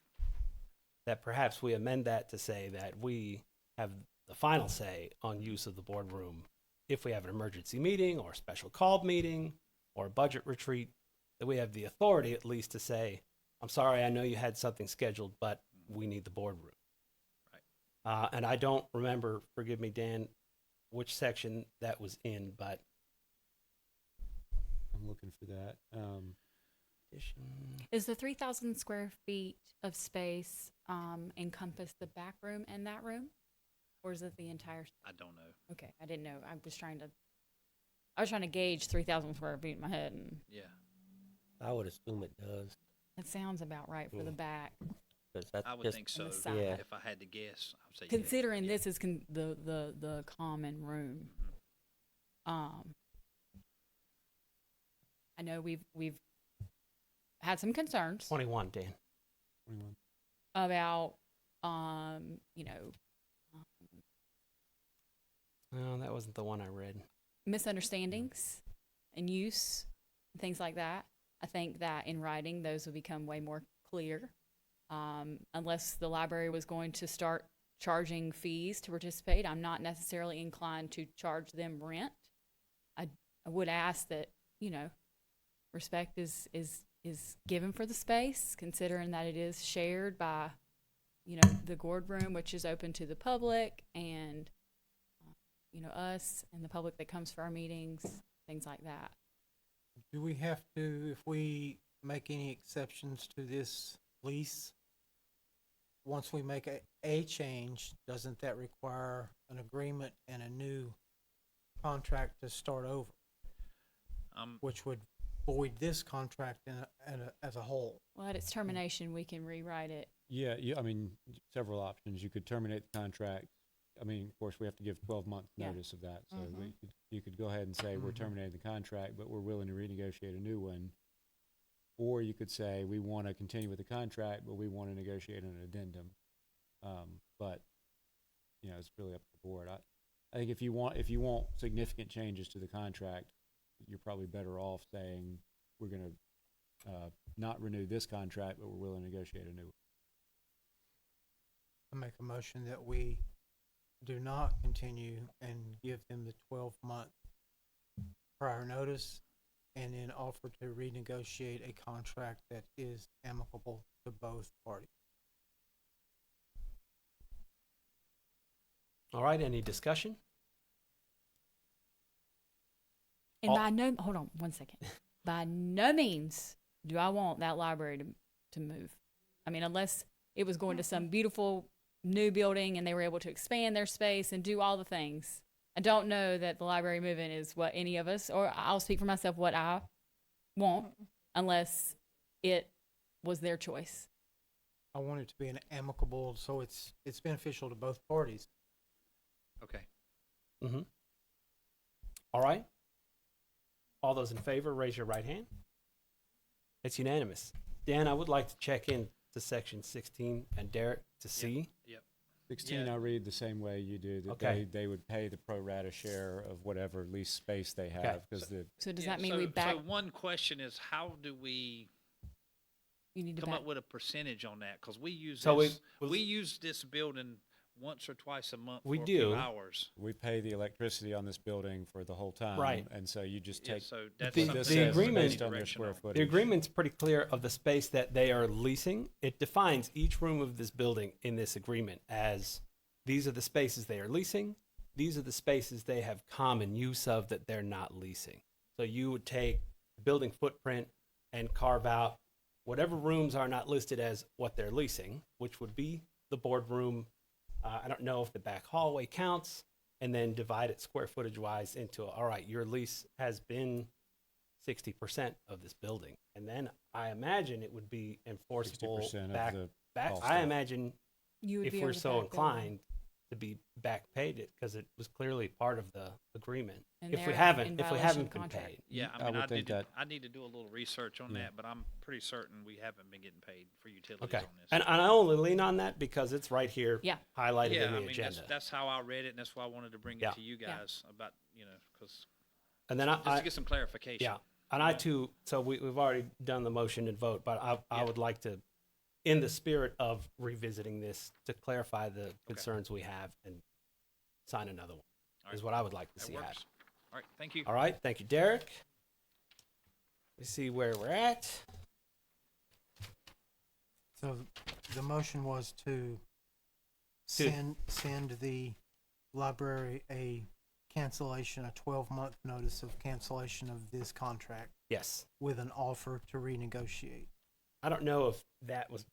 A: that perhaps we amend that to say that we have the final say on use of the boardroom if we have an emergency meeting or a special called meeting or a budget retreat, that we have the authority at least to say, I'm sorry, I know you had something scheduled, but we need the boardroom.
G: Right.
A: And I don't remember, forgive me, Dan, which section that was in, but
L: I'm looking for that.
D: Is the 3,000 square feet of space encompass the back room and that room? Or is it the entire?
G: I don't know.
D: Okay, I didn't know. I was trying to gauge 3,000 square feet in my head, and
G: Yeah.
H: I would assume it does.
D: that sounds about right for the back.
H: 'Cause that's
G: I would
H: just,
G: think so.
D: the side.
H: Yeah.
G: If I had to guess, I would say
D: Considering
G: yeah.
D: this is the common room. I know we've had some concerns
A: 21, Dan.
L: 21.
D: about you know,
A: No, that wasn't the one I read.
D: misunderstandings and use and things like that. I think that in writing those will become way more clear. Unless the library was going to start charging fees to participate, I'm not necessarily inclined to charge them rent. I would ask that, you know, respect is given for the space, considering that it is shared by, you know, the gourd room, which is open to the public, and you know, us and the public that comes for our meetings, things like that.
B: Do we have to, if we make any exceptions to this lease, once we make a change, doesn't that require an agreement and a new contract to start over, which would void this contract as a whole?
D: Well, at its termination, we can rewrite it.
L: Yeah, I mean, several options. You could terminate the contract. I mean, of course, we have to give 12 months
D: Yeah.
L: notice of that. So you could go ahead and say, we're terminating the contract, but we're willing to renegotiate a new one. Or you could say, we want to continue with the contract, but we want to negotiate an addendum. But, you know, it's really up to the board. I think if you want significant changes to the contract, you're probably better off saying, we're going to not renew this contract, but we're willing to negotiate a new one.
B: I make a motion that we do not continue and give them the 12-month prior notice, and then offer to renegotiate a contract that is amicable to both parties.
A: All right, any discussion?
D: And
A: All-
D: hold on one second. By no means do I want that library to move. I mean, unless it was going to some beautiful new building and they were able to expand their space and do all the things. I don't know that the library moving is what any of us, or I'll speak for myself, what I want, unless it was their choice.
B: I want it to be an amicable, so it's beneficial to both parties.
G: Okay.
A: Mm-hmm. All right. All those in favor, raise your right hand. It's unanimous. Dan, I would like to check in to section 16 and Derek to see.
L: 16,
G: Yeah.
L: I read the same way you do, that
A: Okay.
L: they would pay the pro rata share of whatever lease space they have, because
D: So does
G: Yeah,
D: that mean we back,
G: So one question is, how do we
D: you need to
G: come
D: back?
G: up with a percentage on that? Because we use
A: So
G: this, we use this building once or twice a month
A: We
G: for a
A: do.
G: few hours.
L: we pay the electricity on this building for the whole time.
A: Right.
L: And so you just
G: Yeah,
L: take,
G: so that's
A: the-
G: something
L: this
A: the
L: says
A: agreement-
L: based on their
G: direction
L: square
G: on.
L: footage.
A: The agreement's pretty clear of the space that they are leasing. It defines each room of this building in this agreement as these are the spaces they are leasing. These are the spaces they have common use of that they're not leasing. So you would take the building footprint and carve out whatever rooms are not listed as what they're leasing, which would be the boardroom. I don't know if the back hallway counts, and then divide it square footage wise into, all right, your lease has been 60% of this building. And then I imagine it would be enforceable
L: 60% of
A: back,
L: the
A: back.
L: cost
A: I
L: of-
A: imagine
D: You would
A: if
D: be
A: we're
D: able to
A: so
D: back bill them.
A: inclined to be back paid it, because it was clearly part of the agreement.
D: And
A: If we
D: they're
A: haven't,
D: in
A: if we
D: violation
A: haven't
D: of
A: been
D: contract.
A: paid.
G: Yeah,
L: I
G: I mean,
L: would
G: I
L: think
G: need,
L: that-
G: I need to do a little research on
L: Yeah.
G: that, but I'm pretty certain we haven't been getting paid for utilities
A: Okay.
G: on this.
A: And I only lean on that because it's right here
D: Yeah.
A: highlighted
G: Yeah,
A: in
G: I
A: the
G: mean,
A: agenda.
G: that's how I read it, and that's why I wanted to bring
A: Yeah.
G: it to you
D: Yeah.
G: guys about, because,
A: And then
G: just to get some clarification.
A: yeah, and I too, so we've already done the motion and vote, but I
G: Yeah.
A: would like to, in the spirit of revisiting this, to clarify the concerns we have and sign another one,
G: All
A: is
G: right.
A: what I would like to
G: That
A: see
G: works.
A: happen.
G: All right, thank you.
A: All right, thank you, Derek. Let's see where we're at.
M: So the motion was to
A: To-
M: send the library a cancellation, a 12-month notice of cancellation of this contract
A: Yes,
M: with an offer to renegotiate.
A: I don't know if that was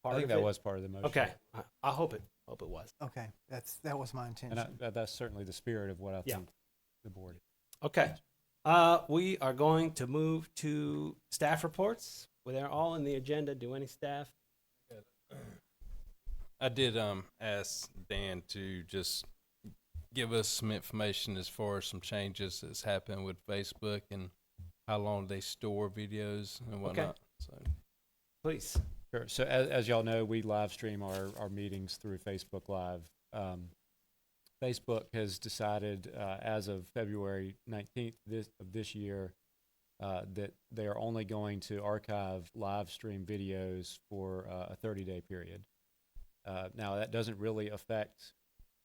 A: part
L: I think
A: of
L: that
A: it.
L: was part of the motion.
A: Okay, I hope it was.
M: Okay, that was my
L: And
M: intention.
L: that's certainly the spirit of what I
A: Yeah.
L: think the board.
A: Okay. We are going to move to staff reports. They're all in the agenda. Do any staff?
I: I did ask Dan to just give us some information as far as some changes that's happened with Facebook and how long they store videos and whatnot. So
A: Please.
L: Sure. So as y'all know, we live stream our meetings through Facebook Live. Facebook has decided as of February 19th of this year that they are only going to archive live stream videos for a 30-day period. Now that doesn't really affect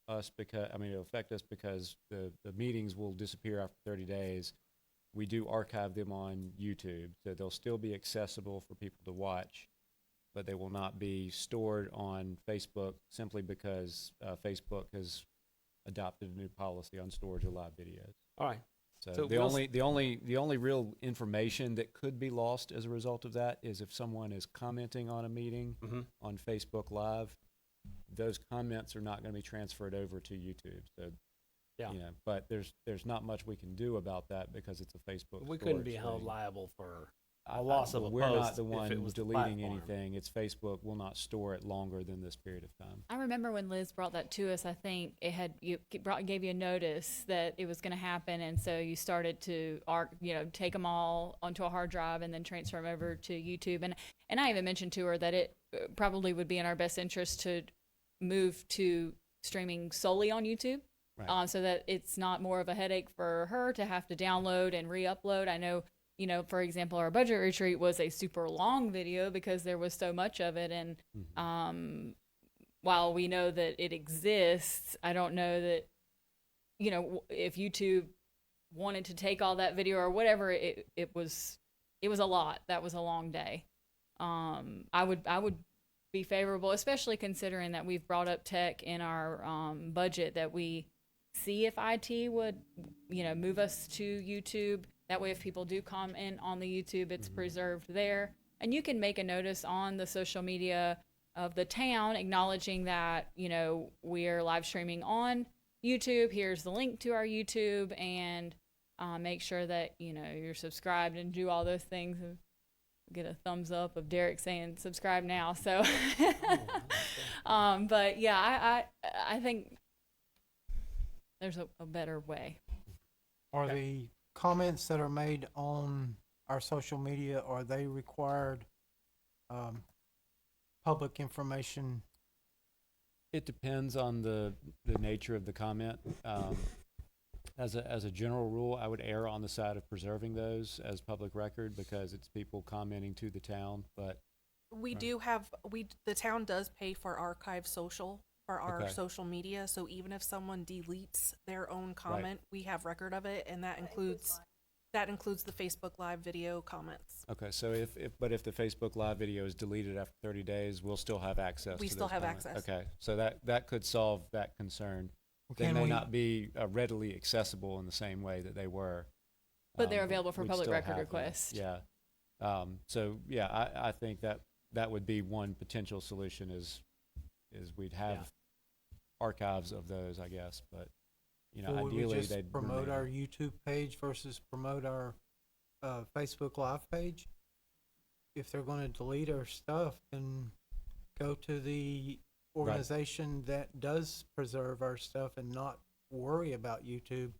L: us it'll affect us because the meetings will disappear after 30 days. We do archive them on YouTube, so they'll still be accessible for people to watch, but they will not be stored on Facebook simply because Facebook has adopted a new policy on storage of live videos.
A: All right.
L: So,
A: So
L: the
A: we'll
L: only real information that could be lost as a result of that is if someone is commenting on a meeting
A: Mhm.
L: on Facebook Live, those comments are not going to be transferred over to YouTube. So,
A: Yeah.
L: but there's not much we can do about that because it's a Facebook.
A: We couldn't be
L: storage
A: held
L: thing.
A: liable for a loss of a
L: We're
A: post
L: not the
A: if
L: one
A: it was the
L: deleting
A: platform.
L: anything. It's Facebook will not store it longer than this period of time.
D: I remember when Liz brought that to us, I think it had, gave you a notice that it was going to happen. And so you started to, take them all onto a hard drive and then transfer them over to YouTube. And I even mentioned to her that it probably would be in our best interest to move to streaming solely on YouTube.
L: Right.
D: So that it's not more of a headache for her to have to download and re-upload. I know, for example, our budget retreat was a super long video because there was so much of it. And while we know that it exists, I don't know that, if YouTube wanted to take all that video or whatever, it was a lot. That was a long day. I would be favorable, especially considering that we've brought up tech in our budget, that we see if IT would, move us to YouTube. That way, if people do comment on the YouTube, it's preserved there. And you can make a notice on the social media of the town acknowledging that, we're live streaming on YouTube. Here's the link to our YouTube, and make sure that, you're subscribed and do all those things. Get a thumbs up of Derek saying subscribe now. So, but yeah, I think there's a better way.
M: Are the comments that are made on our social media, are they required, public information?
L: It depends on the nature of the comment. As a general rule, I would err on the side of preserving those as public record because it's people commenting to the town, but
N: We
L: Right.
N: do have, the town does pay for archive social, for our
L: Okay.
N: social media, so even if someone deletes their own comment, we have record of it, and that includes the Facebook Live video comments.
L: okay, so if the Facebook Live video is deleted after 30 days, we'll still have access
N: We
L: to
N: still
L: those
N: have
L: comments.
N: access.
L: Okay, so that could solve that concern. They
M: Can
L: may
M: we-
L: not be readily accessible in the same way that they were.
D: But they're available for
L: we'd
D: public
L: still
D: record
L: have them.
D: request.
L: Yeah. So yeah, I think that would be one potential solution is we'd have archives of those, I guess, but you know,
M: Or would we
L: ideally
M: just
L: they'd
M: promote
L: remain-
M: our YouTube page versus promote our Facebook Live page? If they're going to delete our stuff, then go to the organization that does preserve our stuff and not worry about YouTube.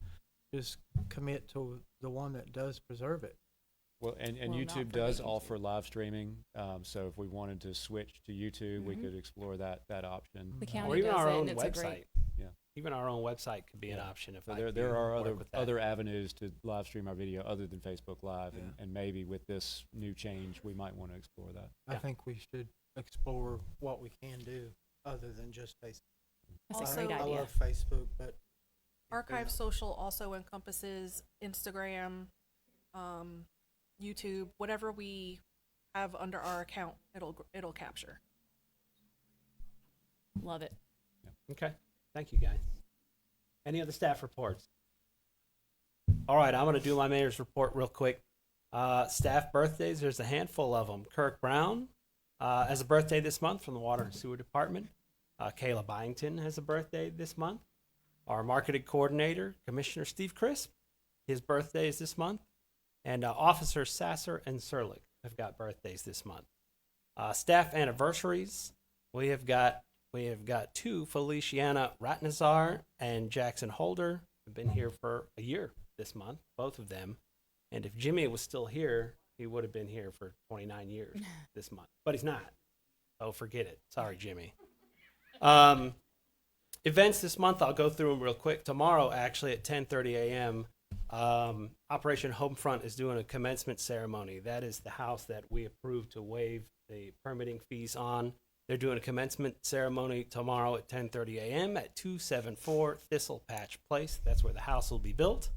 M: Just commit to the one that does preserve it.
L: Well, and
D: Well, not
L: YouTube
D: for
L: does
D: YouTube.
L: offer live streaming, so if we wanted to switch to YouTube, we
D: Mhm.
L: could explore that option.
D: The
A: Or
D: county
A: even
D: does
A: our
D: it,
A: own
D: and it's a
A: website.
D: great.
L: Yeah.
A: Even our own website could be an
L: Yeah.
A: option if
L: So
A: I
L: there
A: do
L: are
A: work with that.
L: other avenues to live stream our video other than Facebook Live,
A: Yeah.
L: and maybe with this new change, we might want to explore that.
M: I
A: Yeah.
M: think we should explore what we can do other than just Facebook.
D: That's
N: Also-
D: a great
M: I
D: idea.
M: love Facebook, but
N: Archive social also encompasses Instagram, YouTube, whatever we have under our account, it'll capture.
D: Love it.
A: Okay, thank you, guys. Any other staff reports? All right, I'm gonna do my mayor's report real quick. Staff birthdays, there's a handful of them. Kirk Brown has a birthday this month from the Water and Sewer Department. Kayla Byington has a birthday this month. Our marketing coordinator, Commissioner Steve Crisp, his birthday is this month. And Officers Sasser and Serlich have got birthdays this month. Staff anniversaries, we have got two, Feliciana Ratnazar and Jackson Holder, have been here for a year this month, both of them. And if Jimmy was still here, he would have been here for 29 years this month, but he's not. Oh, forget it. Sorry, Jimmy. Events this month, I'll go through them real quick. Tomorrow, actually, at 10:30 a.m., Operation Homefront is doing a commencement ceremony. That is the house that we approved to waive the permitting fees on. They're doing a commencement ceremony tomorrow at 10:30 a.m. at 274 Thistle Patch Place. That's where the house will be built.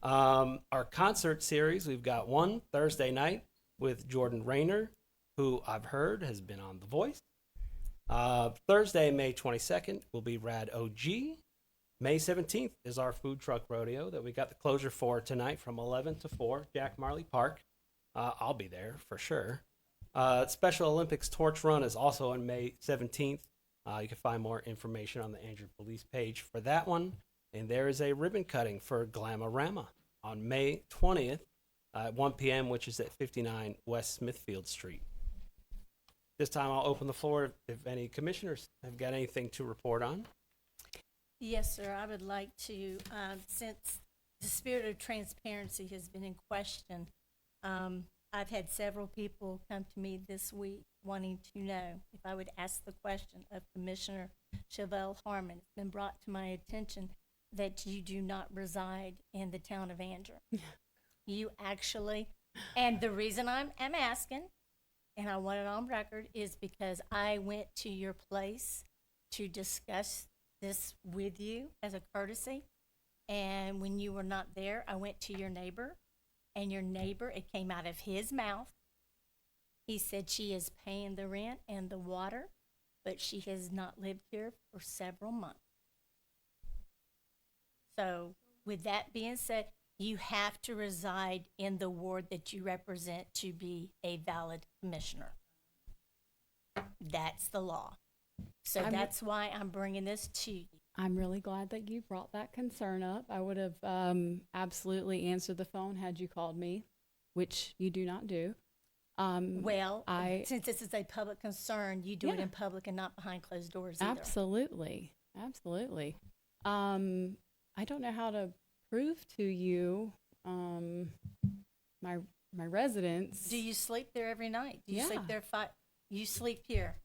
A: Our concert series, we've got one Thursday night with Jordan Rayner, who I've heard has been on The Voice. Thursday, May 22nd, will be Rad OG. May 17th is our food truck rodeo that we got the closure for tonight from 11 to 4, Jack Marley Park. I'll be there for sure. Special Olympics Torch Run is also on May 17th. You can find more information on the Andrew Police page for that one. And there is a ribbon cutting for Glamorama on May 20th at 1 p.m., which is at 59 West Smithfield Street. This time I'll open the floor if any commissioners have got anything to report on.
C: Yes, sir. I would like to, since the spirit of transparency has been in question, I've had several people come to me this week wanting to know if I would ask the question of Commissioner Chevelle Harmon. It's been brought to my attention that you do not reside in the town of Andrew. You actually, and the reason I'm asking, and I want it on record, is because I went to your place to discuss this with you as a courtesy. And when you were not there, I went to your neighbor, and your neighbor, it came out of his mouth. He said she is paying the rent and the water, but she has not lived here for several months. So with that being said, you have to reside in the ward that you represent to be a valid commissioner. That's the law. So
D: I'm-
C: that's why I'm bringing this to you.
D: I'm really glad that you brought that concern up. I would have absolutely answered the phone had you called me, which you do not do.
C: Well,
D: I-
C: since this is a public concern, you do it
D: Yeah.
C: in public and not behind closed doors either.
D: Absolutely. Absolutely. I don't know how to prove to you my residents.
C: Do you sleep there every night? Do you sleep
D: Yeah.
C: there you sleep here?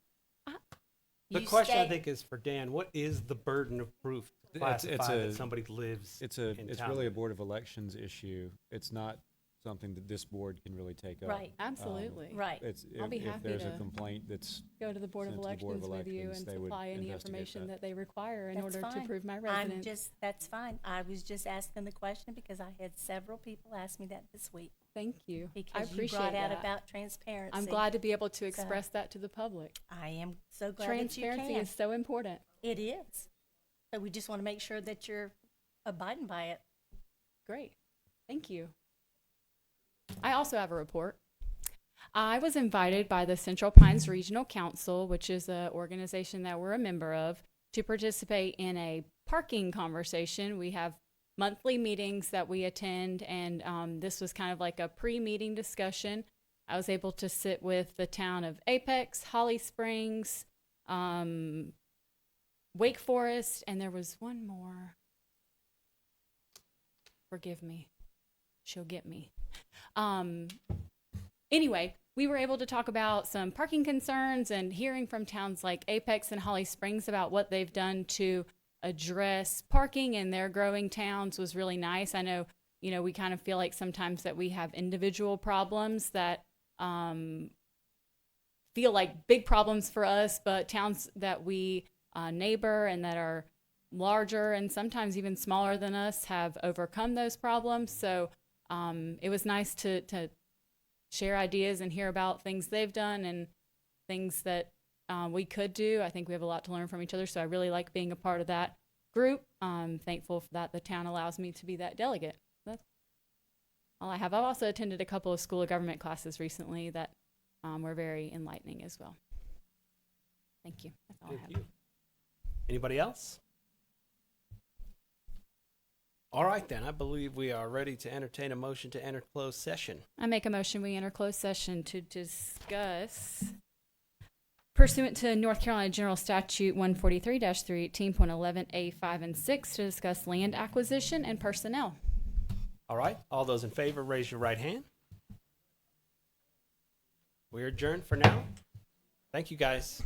A: The
C: You
A: question I
C: stay-
A: think is for Dan. What is the burden of proof to classify that somebody lives
L: It's
A: in town?
L: really a Board of Elections issue. It's not something that this board can really take up.
C: Right.
D: Absolutely.
C: Right.
L: It's,
D: I'll be
L: if
D: happy
L: there's a
D: to
L: complaint that's,
D: go to the Board of
L: sent to the Board
D: Elections
L: of
D: with you
L: Elections,
D: and
L: they would
D: supply any
L: investigate
D: information
L: that.
D: that they require in
C: That's
D: order to
C: fine.
D: prove my
C: I'm
D: residence.
C: just, that's fine. I was just asking the question because I had several people ask me that this week.
D: Thank you. I
C: Because you
D: appreciate
C: brought out
D: that.
C: about transparency.
D: I'm glad to be able to express that to the public.
C: I am so glad that you
D: Transparency
C: can.
D: is so important.
C: It is. So we just want to make sure that you're abiding by it.
D: Great. Thank you. I also have a report. I was invited by the Central Pines Regional Council, which is an organization that we're a member of, to participate in a parking conversation. We have monthly meetings that we attend, and this was kind of like a pre-meeting discussion. I was able to sit with the town of Apex, Holly Springs, Wake Forest, and there was one more. Forgive me. She'll get me. Anyway, we were able to talk about some parking concerns and hearing from towns like Apex and Holly Springs about what they've done to address parking in their growing towns was really nice. I know, we kind of feel like sometimes that we have individual problems that feel like big problems for us, but towns that we neighbor and that are larger and sometimes even smaller than us have overcome those problems. So it was nice to share ideas and hear about things they've done and things that we could do. I think we have a lot to learn from each other, so I really like being a part of that group. I'm thankful that the town allows me to be that delegate. That's all I have. I've also attended a couple of School of Government classes recently that were very enlightening as well. Thank you. That's all I have.
A: Thank you. Anybody else? All right, then. I believe we are ready to entertain a motion to enter closed session.
D: I make a motion we enter closed session to discuss pursuant to North Carolina General Statute 143-318.11A5 and 6 to discuss land acquisition and personnel.
A: All right. All those in favor, raise your right hand. We're adjourned for now. Thank you, guys.